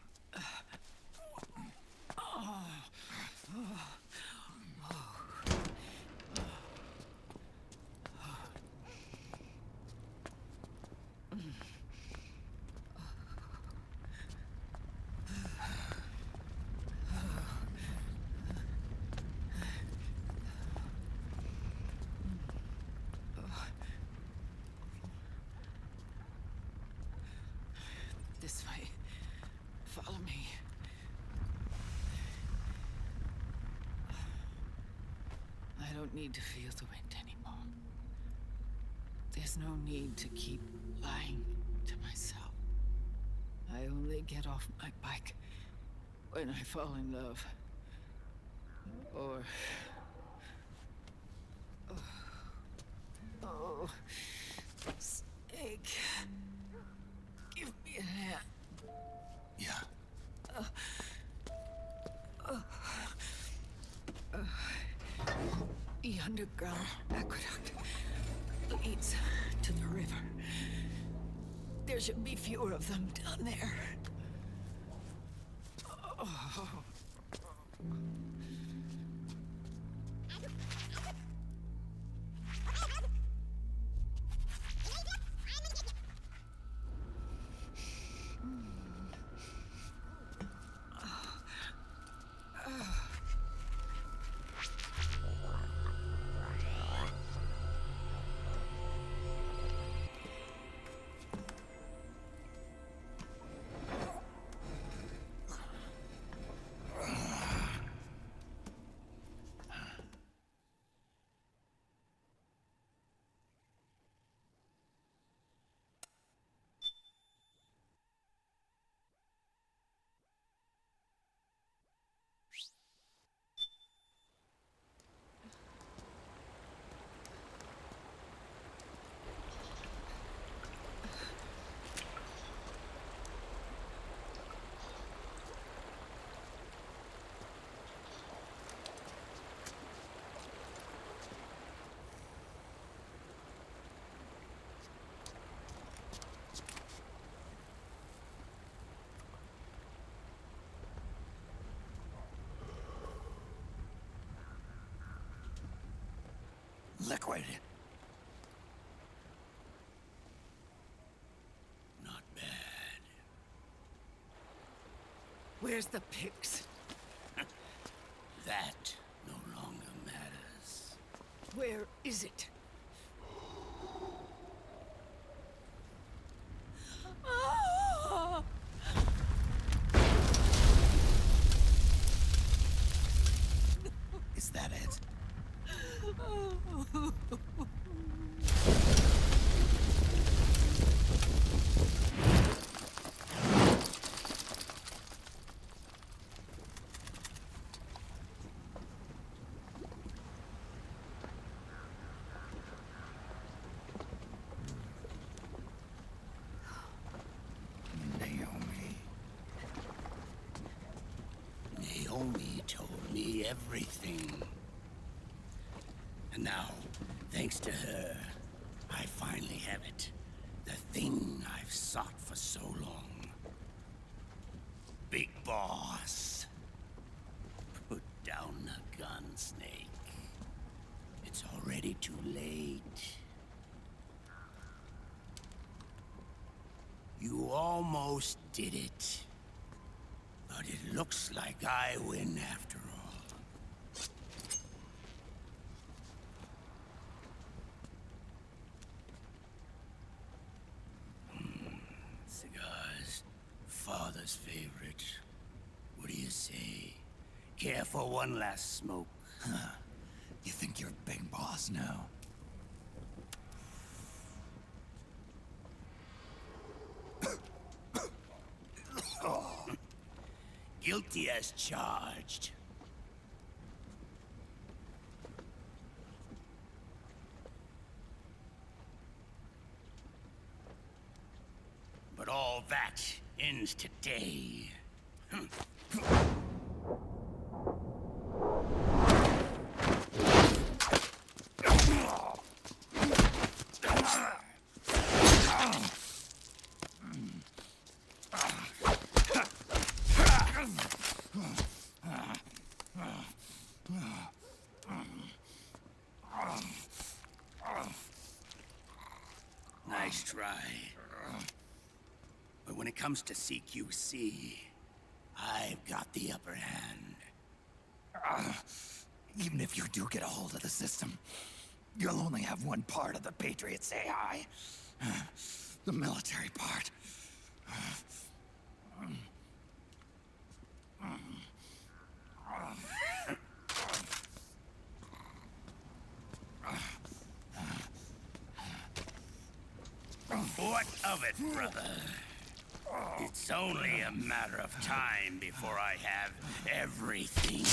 This way. Follow me. I don't need to feel the wind anymore. There's no need to keep lying to myself. I only get off my bike when I fall in love. Or... underground aqueduct leads to the river. There should be fewer of them down there. Oh. Liquid. Not bad. Where's the pigs? That no longer matters. Where is it? Ah! Is that it? Naomi told me everything. And now, thanks to her, I finally have it. The thing I've sought for so long. Big Boss. Put down the gun, Snake. It's already too late. You almost did it. But it looks like I win after all. Cigars. Father's favorite. What do you say? Care for one last smoke? Huh. You think you're Big Boss now? Guilty as charged. But all that ends today. Nice try. But when it comes to CQC, I've got the upper hand. Even if you do get a hold of the system, you'll only have one part of the Patriots AI. The military part. What of it, brother? It's only a matter of time before I have everything.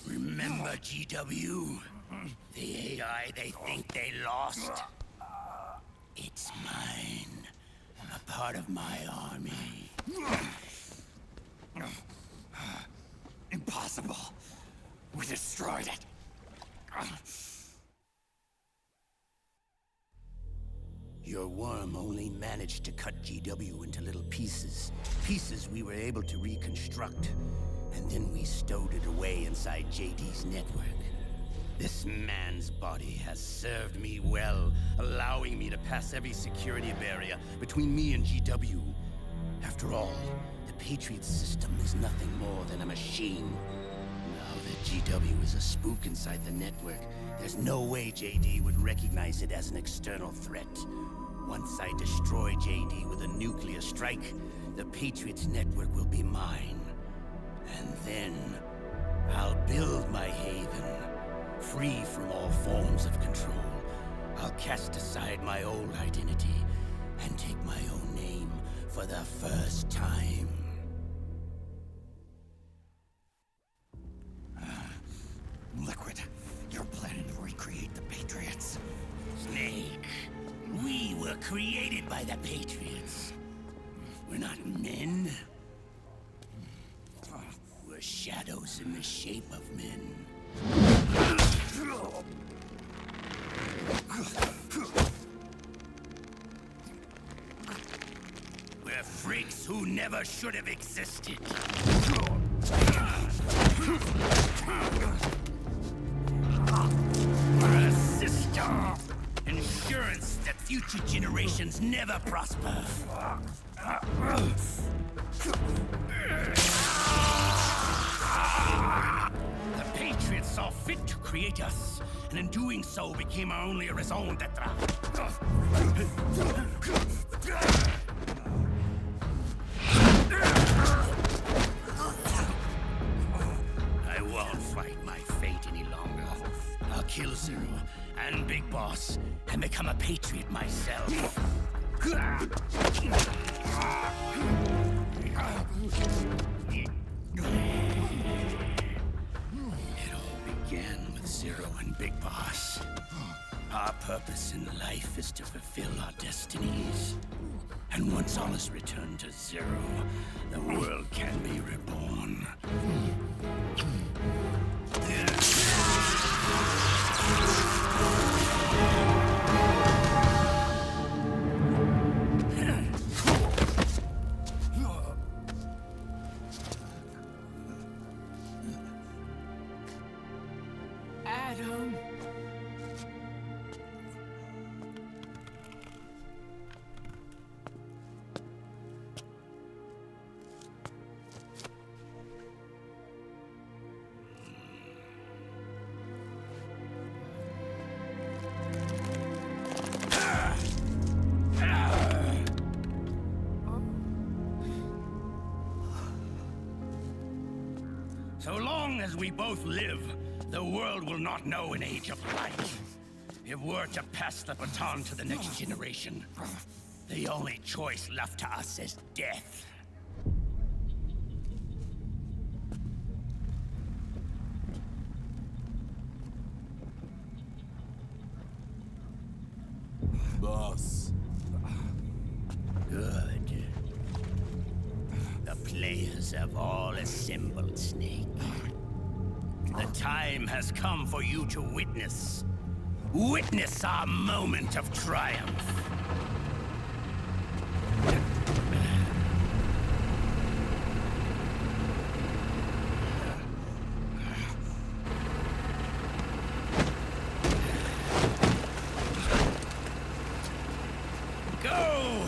Remember, GW? The AI they think they lost? It's mine. A part of my army. Impossible. We destroyed it. Your worm only managed to cut GW into little pieces. Pieces we were able to reconstruct. And then we stowed it away inside JD's network. This man's body has served me well, allowing me to pass every security barrier between me and GW. After all, the Patriots system is nothing more than a machine. Now that GW is a spook inside the network, there's no way JD would recognize it as an external threat. Once I destroy JD with a nuclear strike, the Patriots network will be mine. And then, I'll build my haven, free from all forms of control. I'll cast aside my old identity and take my own name for the first time. Liquid, you're planning to recreate the Patriots. Snake, we were created by the Patriots. We're not men. We're shadows in the shape of men. We're freaks who never should have existed. We're a system. Insurance that future generations never prosper. The Patriots saw fit to create us, and in doing so became our only raison d'etre. I won't fight my fate any longer. I'll kill Zero and Big Boss and become a Patriot myself. It all began with Zero and Big Boss. Our purpose in life is to fulfill our destinies. And once all is returned to Zero, the world can be reborn. Adam. So long as we both live, the world will not know an age of light. If we're to pass the baton to the next generation, the only choice left to us is death. Boss. Good. The players have all assembled, Snake. The time has come for you to witness our moment of triumph. Go!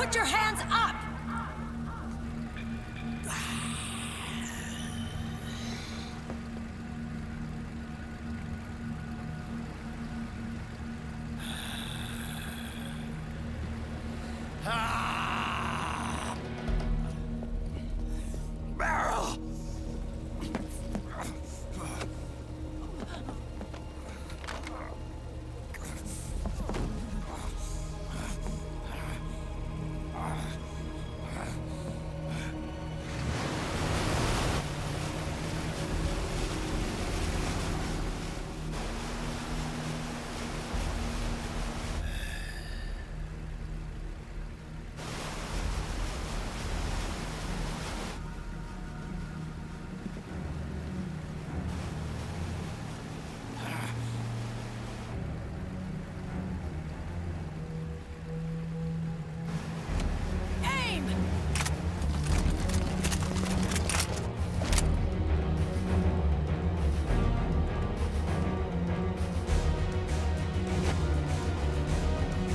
Put your hands up! Barrel!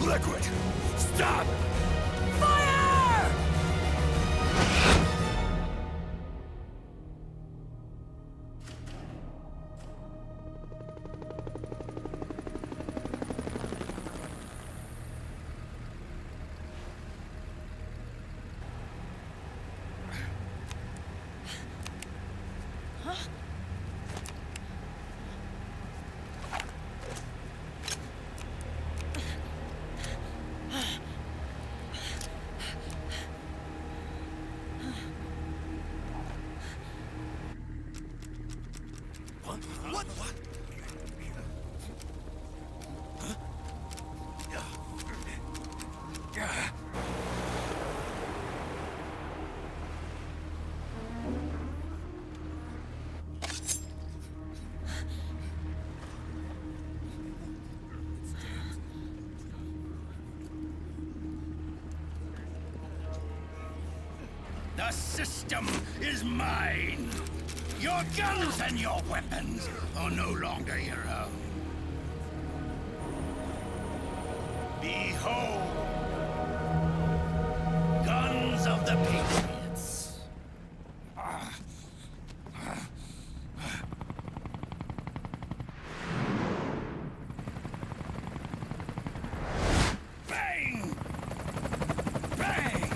Liquid! Stop! Fire! What? The system is mine. Your guns and your weapons are no longer your own. Behold, guns of the Patriots. Bang! Bang!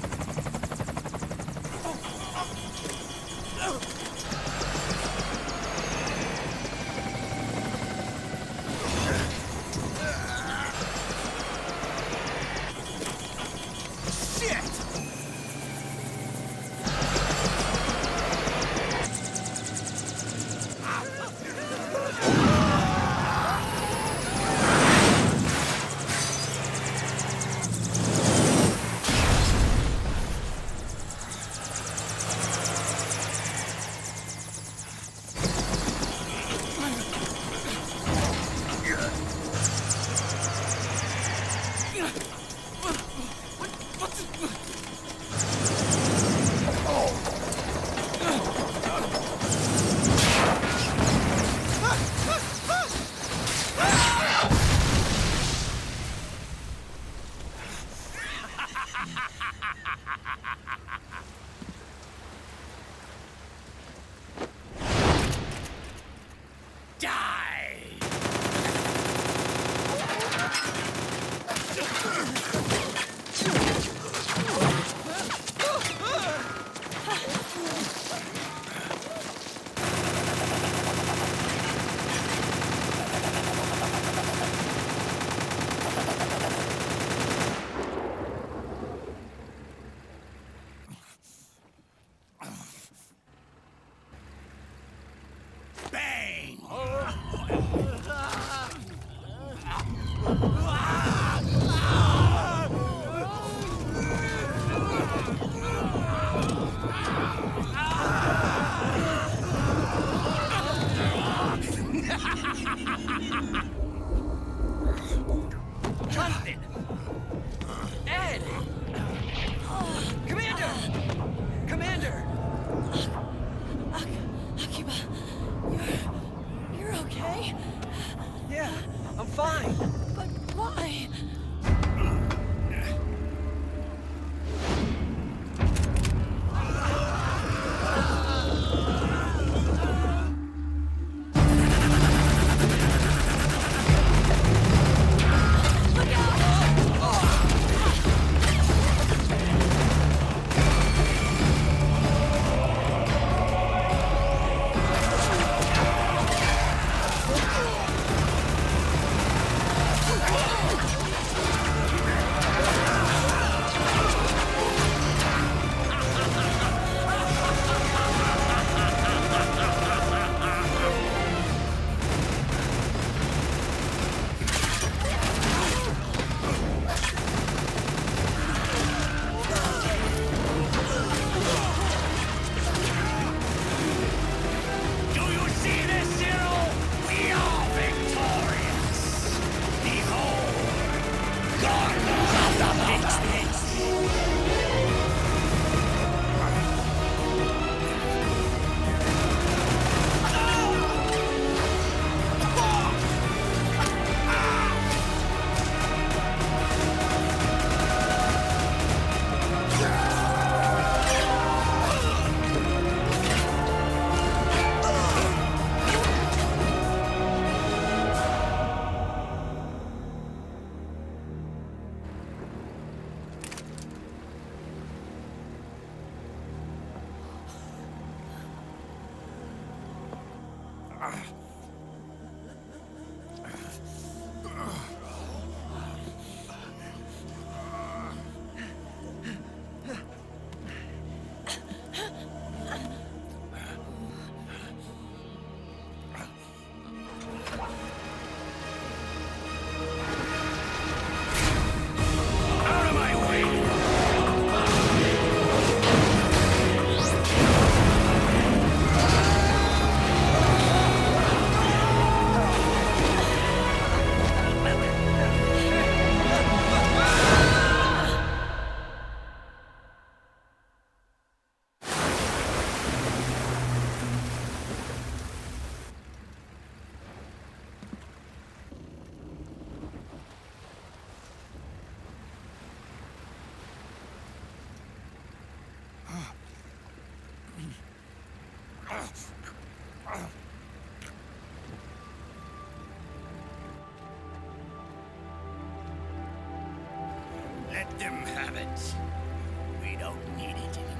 Let them have it. We don't need it anymore.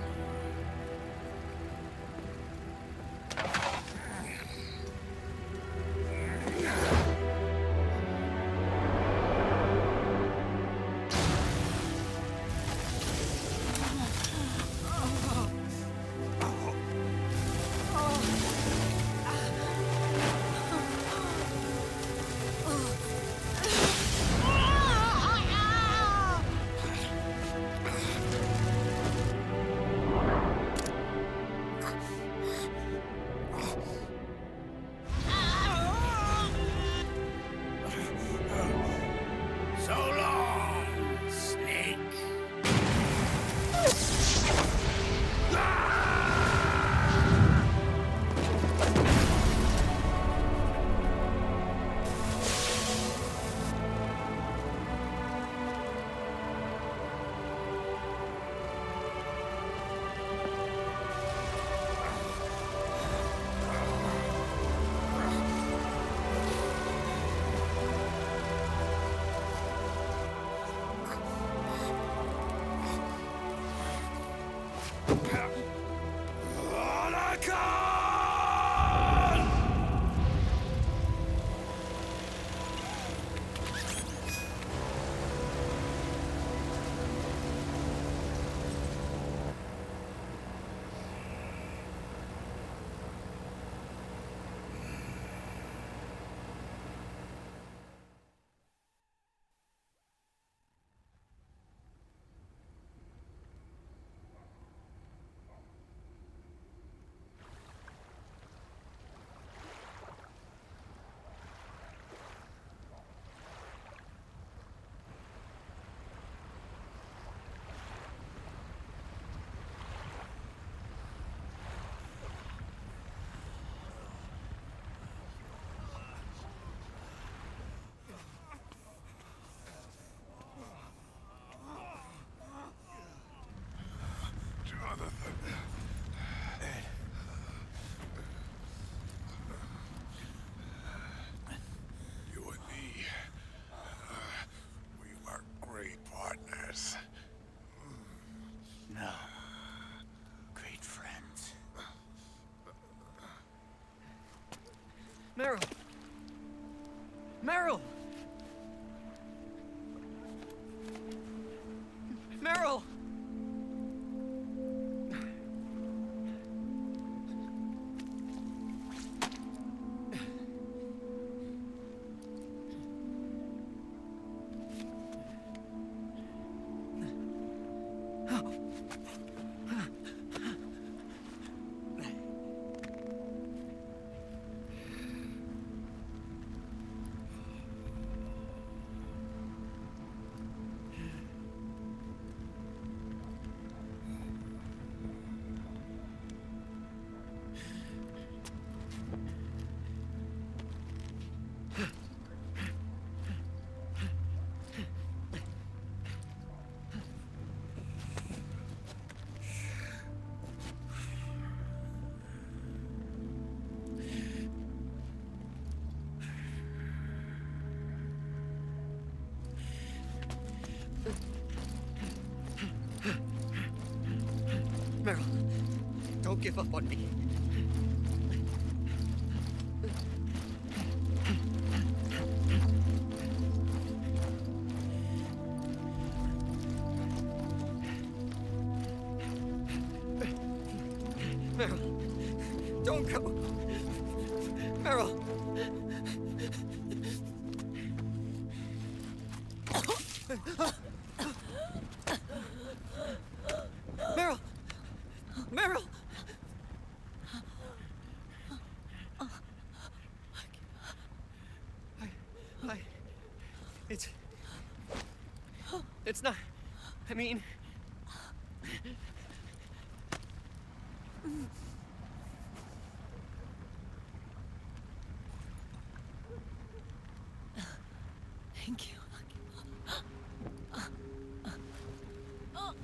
So long, Snake. You and me, we were great partners. No. Great friends. Meryl! Meryl! Meryl! Meryl, don't give up on me. Don't go. Meryl. Meryl. Meryl. It's not. I mean. Thank you. You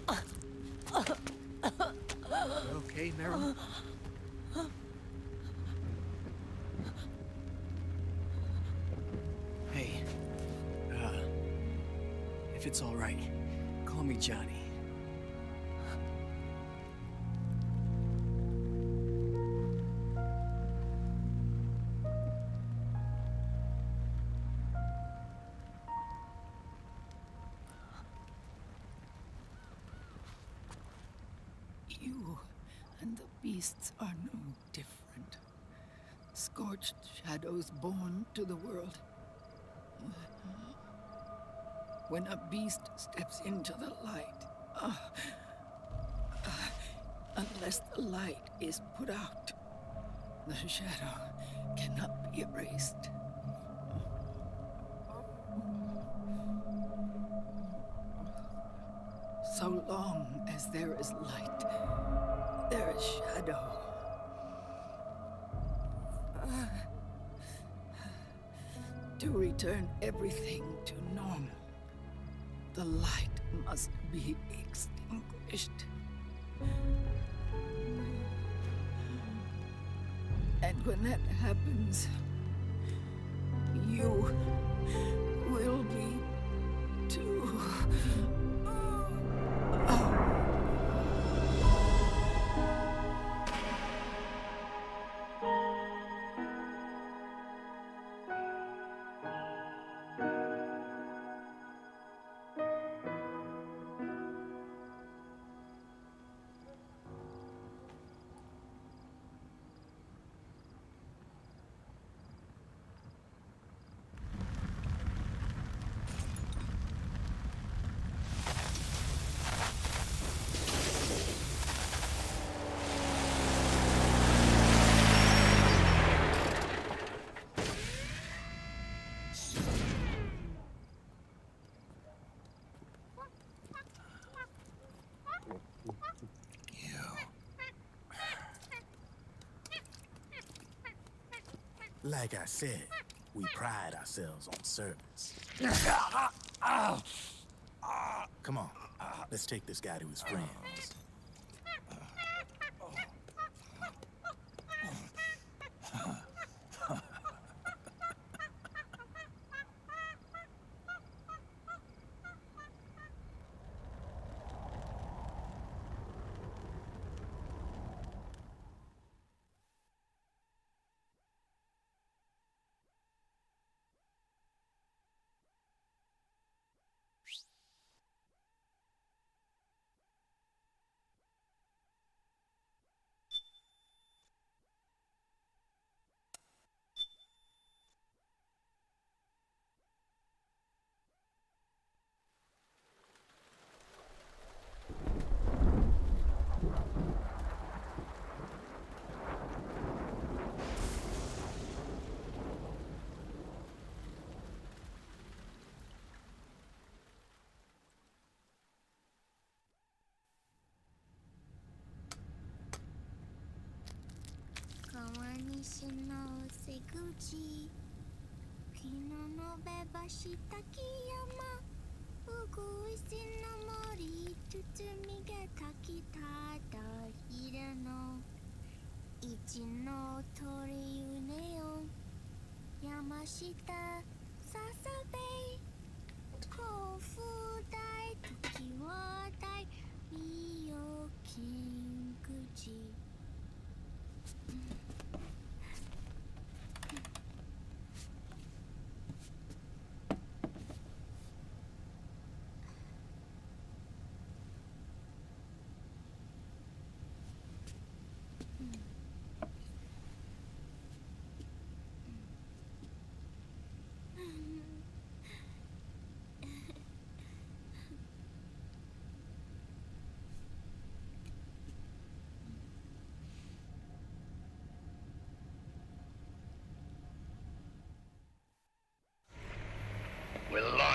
okay, Meryl? Hey, if it's all right, call me Johnny. You and the beasts are no different. Scorched shadows born to the world. When a beast steps into the light, unless the light is put out, the shadow cannot be erased. So long as there is light, there is shadow. To return everything to normal, the light must be extinguished. And when that happens, you will be too. Like I said, we pride ourselves on service. Come on, let's take this guy to his friends.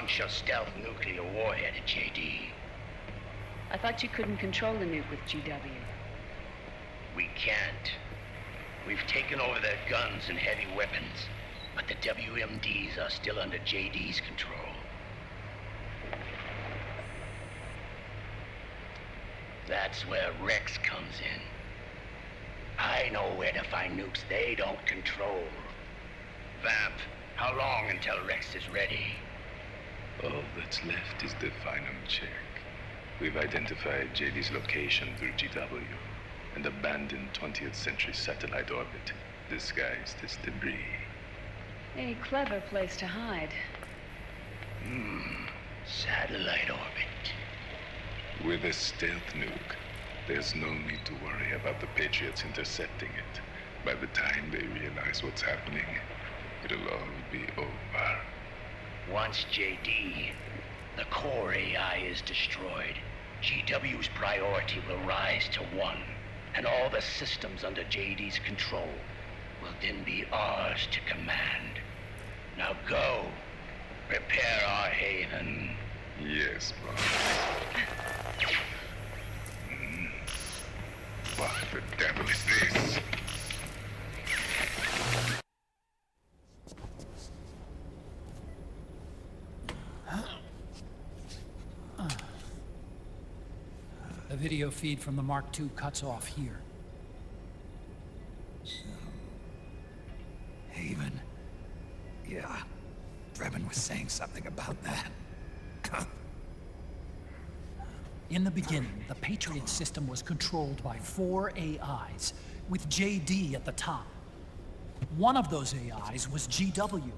launch a stealth nuclear warhead at JD. I thought you couldn't control the nuke with GW. We can't. We've taken over their guns and heavy weapons, but the WMDs are still under JD's control. That's where Rex comes in. I know where to find nukes they don't control. Vamp, how long until Rex is ready? All that's left is the final check. We've identified JD's location through GW, an abandoned 20th century satellite orbit disguised as debris. A clever place to hide. Satellite orbit. With a stealth nuke, there's no need to worry about the Patriots intercepting it. By the time they realize what's happening, it'll all be over. Once JD, the core AI is destroyed, GW's priority will rise to 1, and all the systems under JD's control will then be ours to command. Now go, prepare our haven. Yes, boss. What the devil is this? The video feed from the Mark II cuts off here. Haven. Yeah. Drebin was saying something about that. In the beginning, the Patriot system was controlled by 4 AIs, with JD at the top. One of those AIs was GW.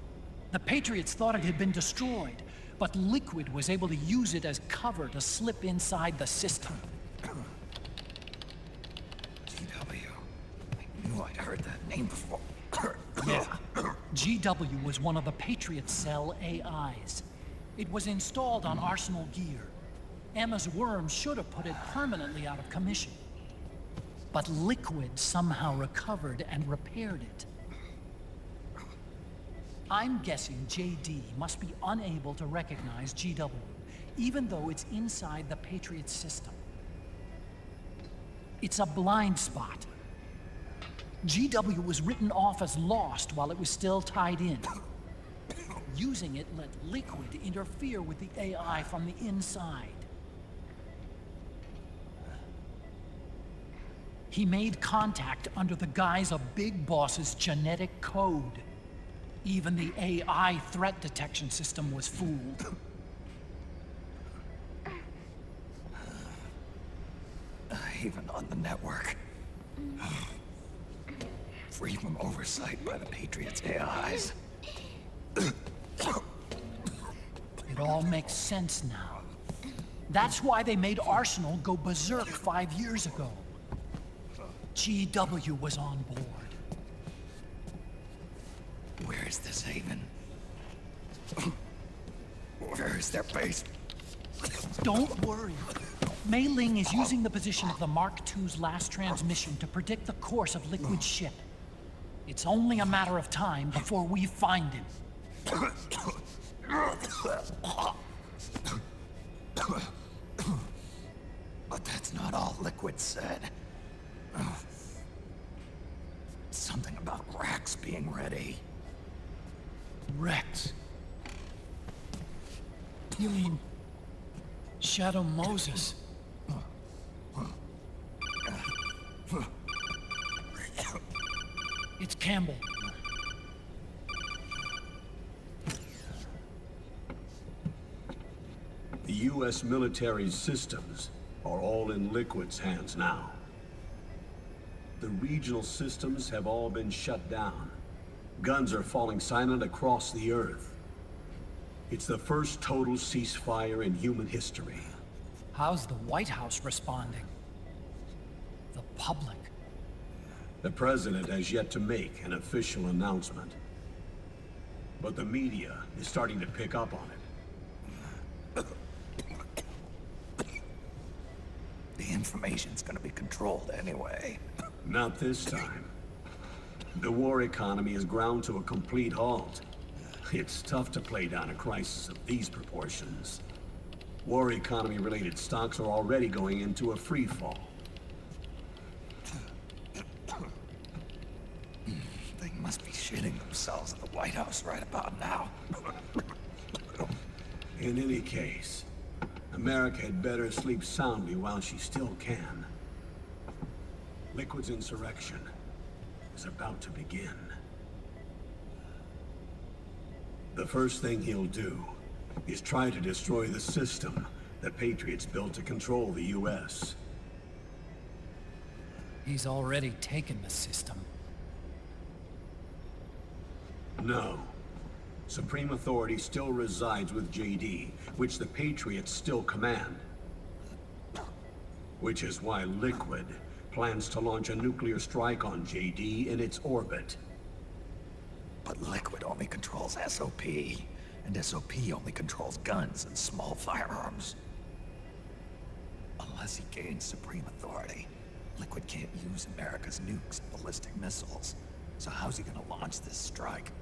The Patriots thought it had been destroyed, but Liquid was able to use it as cover to slip inside the system. GW. I knew I'd heard that name before. Yeah. GW was one of the Patriot Cell AIs. It was installed on Arsenal gear. Emma's worm should have put it permanently out of commission. But Liquid somehow recovered and repaired it. I'm guessing JD must be unable to recognize GW, even though it's inside the Patriot system. It's a blind spot. GW was written off as lost while it was still tied in. Using it let Liquid interfere with the AI from the inside. He made contact under the guise of Big Boss's genetic code. Even the AI threat detection system was fooled. Even on the network. Free from oversight by the Patriots' AIs. It all makes sense now. That's why they made Arsenal go berserk 5 years ago. GW was on board. Where is this haven? Where is their base? Don't worry. Mei Ling is using the position of the Mark II's last transmission to predict the course of Liquid's ship. It's only a matter of time before we find him. But that's not all Liquid said. Something about Rex being ready. Rex? You mean Shadow Moses? It's Campbell. The U.S. military's systems are all in Liquid's hands now. The regional systems have all been shut down. Guns are falling silent across the Earth. It's the first total ceasefire in human history. How's the White House responding? The public? The president has yet to make an official announcement. But the media is starting to pick up on it. The information's gonna be controlled anyway. Not this time. The war economy is ground to a complete halt. It's tough to play down a crisis of these proportions. War economy-related stocks are already going into a free fall. They must be shitting themselves at the White House right about now. In any case, America had better sleep soundly while she still can. Liquid's insurrection is about to begin. The first thing he'll do is try to destroy the system the Patriots built to control the U.S. He's already taken the system. No. Supreme authority still resides with JD, which the Patriots still command. Which is why Liquid plans to launch a nuclear strike on JD in its orbit. But Liquid only controls SOP, and SOP only controls guns and small firearms. Unless he gains supreme authority, Liquid can't use America's nukes and ballistic missiles. So how's he gonna launch this strike?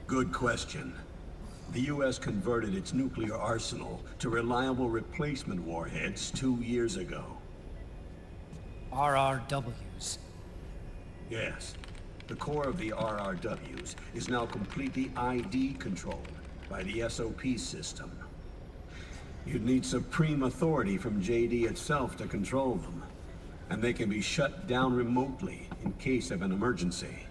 Good question. The U.S. converted its nuclear arsenal to reliable replacement warheads 2 years ago. RRWs. Yes. The core of the RRWs is now completely ID controlled by the SOP system. You'd need supreme authority from JD itself to control them, and they can be shut down remotely in case of an emergency.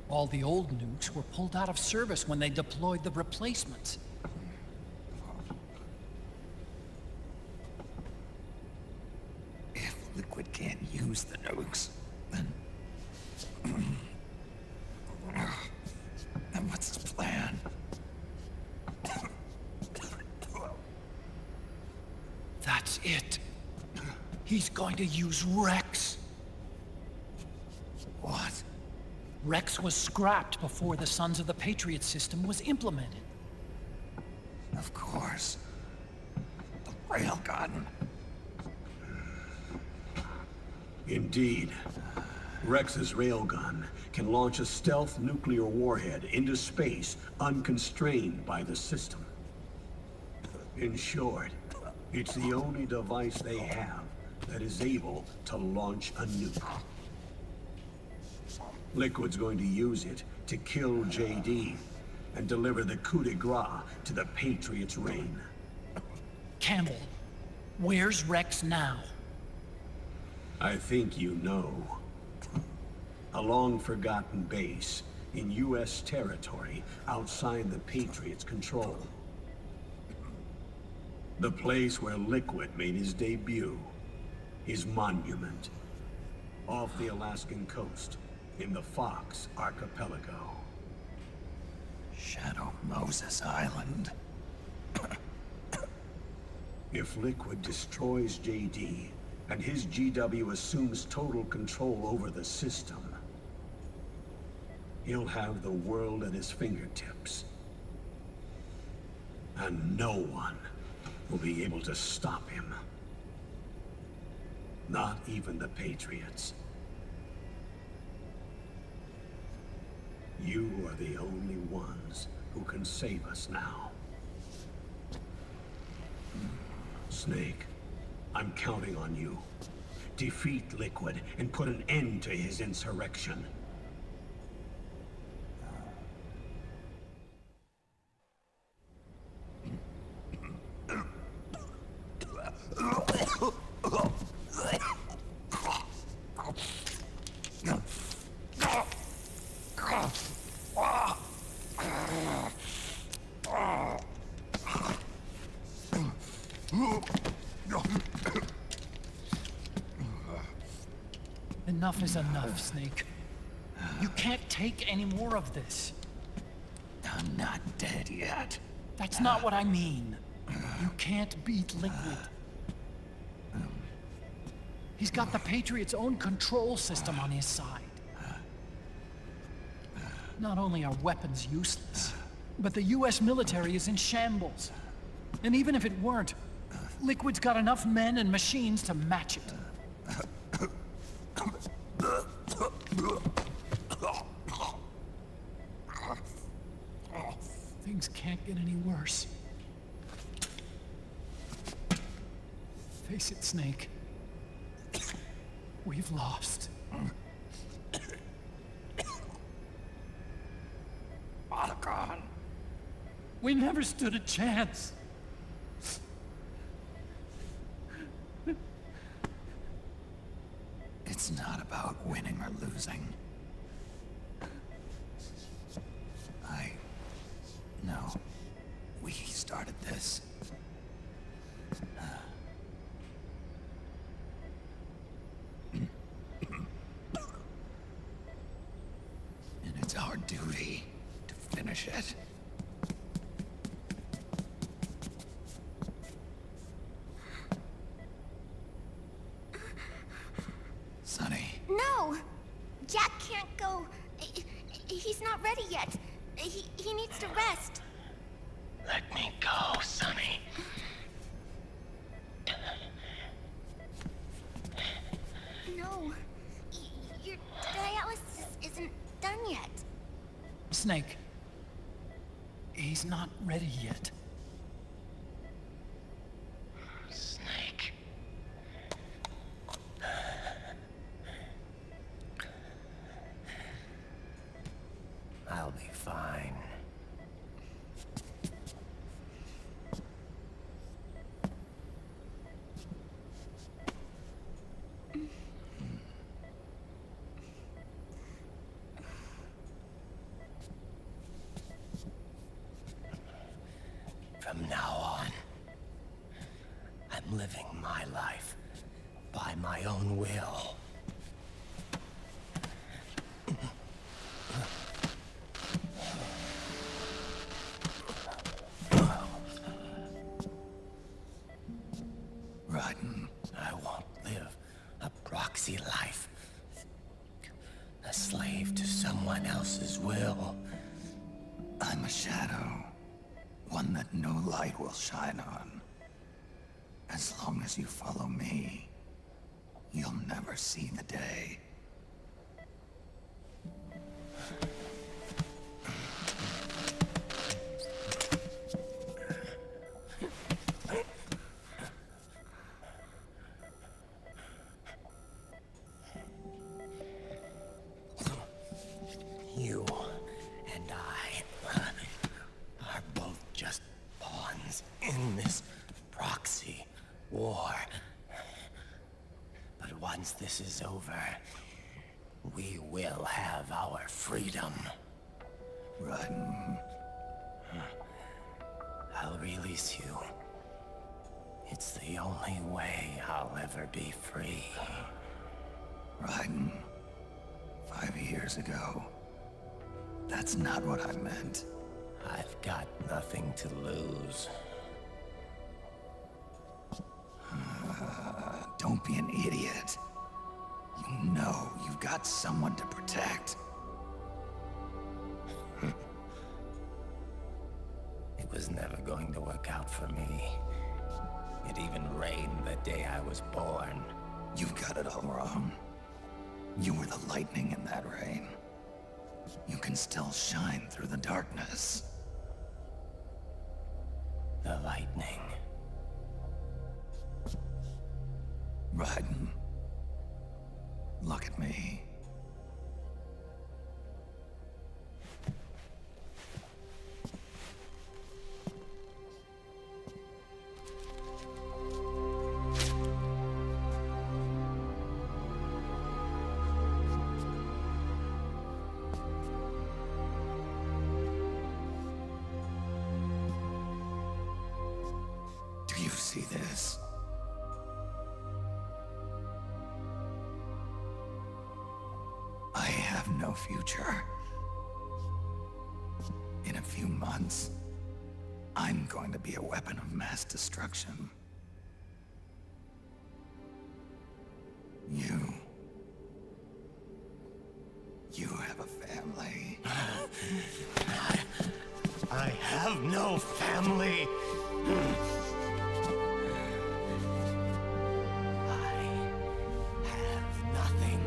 All the old nukes were pulled out of service when they deployed the replacements. If Liquid can't use the nukes, then what's his plan? That's it. He's going to use Rex. What? Rex was scrapped before the Sons of the Patriot system was implemented. Of course. The railgun. Indeed. Rex's railgun can launch a stealth nuclear warhead into space unconstrained by the system. In short, it's the only device they have that is able to launch a nuke. Liquid's going to use it to kill JD and deliver the coup de grace to the Patriots' reign. Campbell, where's Rex now? I think you know. A long-forgotten base in U.S. territory outside the Patriots' control. The place where Liquid made his debut, his monument, off the Alaskan coast in the Fox Archipelago. Shadow Moses Island. If Liquid destroys JD, and his GW assumes total control over the system, he'll have the world at his fingertips. And no one will be able to stop him. Not even the Patriots. You are the only ones who can save us now. Snake, I'm counting on you. Defeat Liquid and put an end to his insurrection. Enough is enough, Snake. You can't take any more of this. I'm not dead yet. That's not what I mean. You can't beat Liquid. He's got the Patriots' own control system on his side. Not only are weapons useless, but the US military is in shambles. And even if it weren't, Liquid's got enough men and machines to match it. Face it, Snake. We've lost. Otacon. We never stood a chance. It's not about winning or losing. No. We started this. And it's our duty to finish it. Sonny. No! Jack can't go. He's not ready yet. He needs to rest. Let me go, Sonny. No. Your dialysis isn't done yet. Snake. He's not ready yet. Snake. I'll be fine. From now on, I'm living my life by my own will. Raiden. I won't live a proxy life. A slave to someone else's will. I'm a shadow. One that no light will shine on. As long as you follow me, you'll never see the day. You and I are both just pawns in this proxy war. But once this is over, we will have our freedom. Raiden. I'll release you. It's the only way I'll ever be free. Raiden. 5 years ago. That's not what I meant. I've got nothing to lose. Don't be an idiot. You know you've got someone to protect. It was never going to work out for me. It even rained the day I was born. You've got it all wrong. You were the lightning in that rain. You can still shine through the darkness. The lightning. Raiden. Look at me. Do you see this? I have no future. In a few months, I'm going to be a weapon of mass destruction. You have a family. I have no family. I have nothing.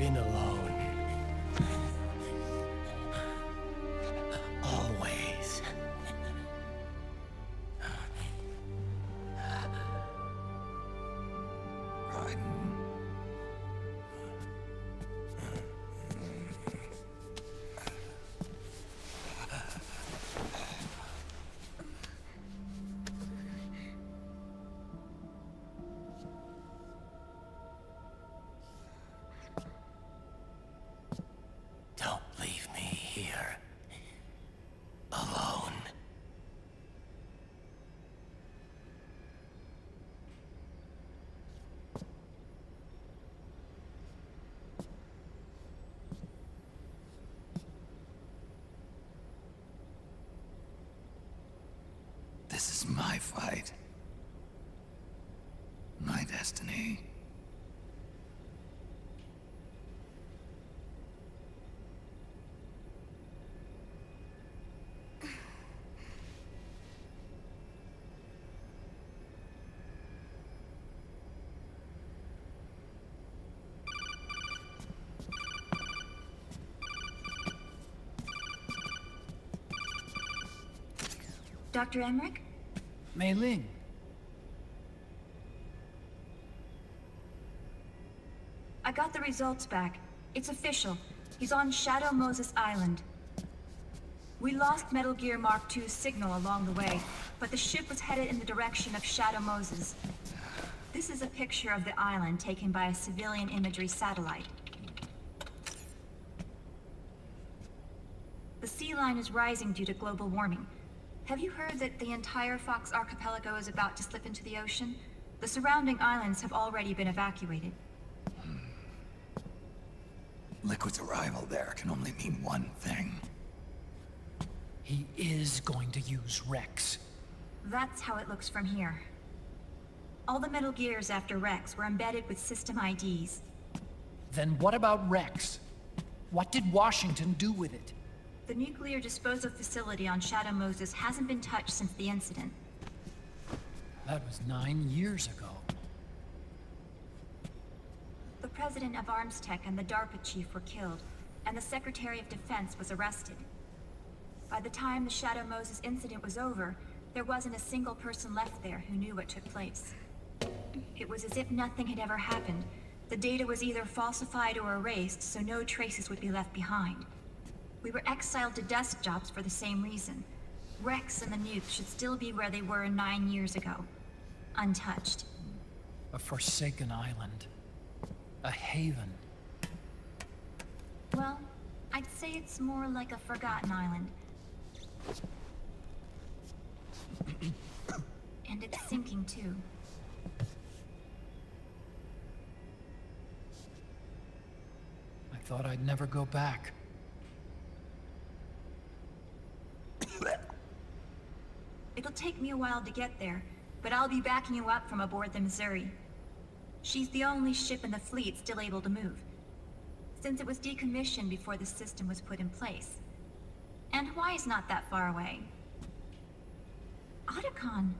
been alone. Always. Don't leave me here. Alone. This is my fight. My destiny. Dr. Emmerich? Mei Ling. I got the results back. It's official. He's on Shadow Moses Island. We lost Metal Gear Mark II's signal along the way, but the ship was headed in the direction of Shadow Moses. This is a picture of the island taken by a civilian imagery satellite. The sea line is rising due to global warming. Have you heard that the entire Fox Archipelago is about to slip into the ocean? The surrounding islands have already been evacuated. Liquid's arrival there can only mean one thing. He is going to use Rex. That's how it looks from here. All the Metal Gears after Rex were embedded with system IDs. Then what about Rex? What did Washington do with it? The nuclear disposal facility on Shadow Moses hasn't been touched since the incident. That was 9 years ago. The president of ArmsTech and the DARPA chief were killed, and the Secretary of Defense was arrested. By the time the Shadow Moses incident was over, there wasn't a single person left there who knew what took place. It was as if nothing had ever happened. The data was either falsified or erased, so no traces would be left behind. We were exiled to desk jobs for the same reason. Rex and the nukes should still be where they were 9 years ago. Untouched. A forsaken island. A haven. Well, I'd say it's more like a forgotten island. And it's sinking too. I thought I'd never go back. It'll take me a while to get there, but I'll be backing you up from aboard the Missouri. She's the only ship in the fleet still able to move, since it was decommissioned before the system was put in place. And Hawaii's not that far away. Otacon,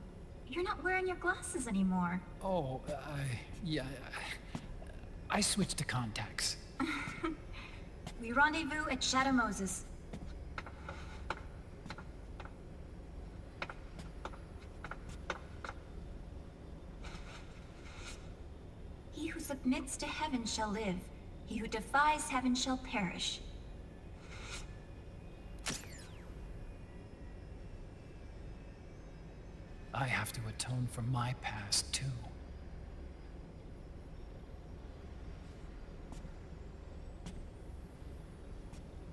you're not wearing your glasses anymore. Oh, yeah, I switched to contacts. We rendezvous at Shadow Moses. He who submits to heaven shall live. He who defies heaven shall perish. I have to atone for my past, too.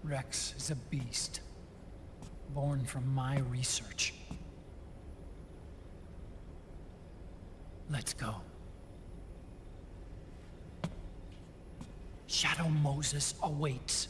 Rex is a beast, born from my research. Let's go. Shadow Moses awaits.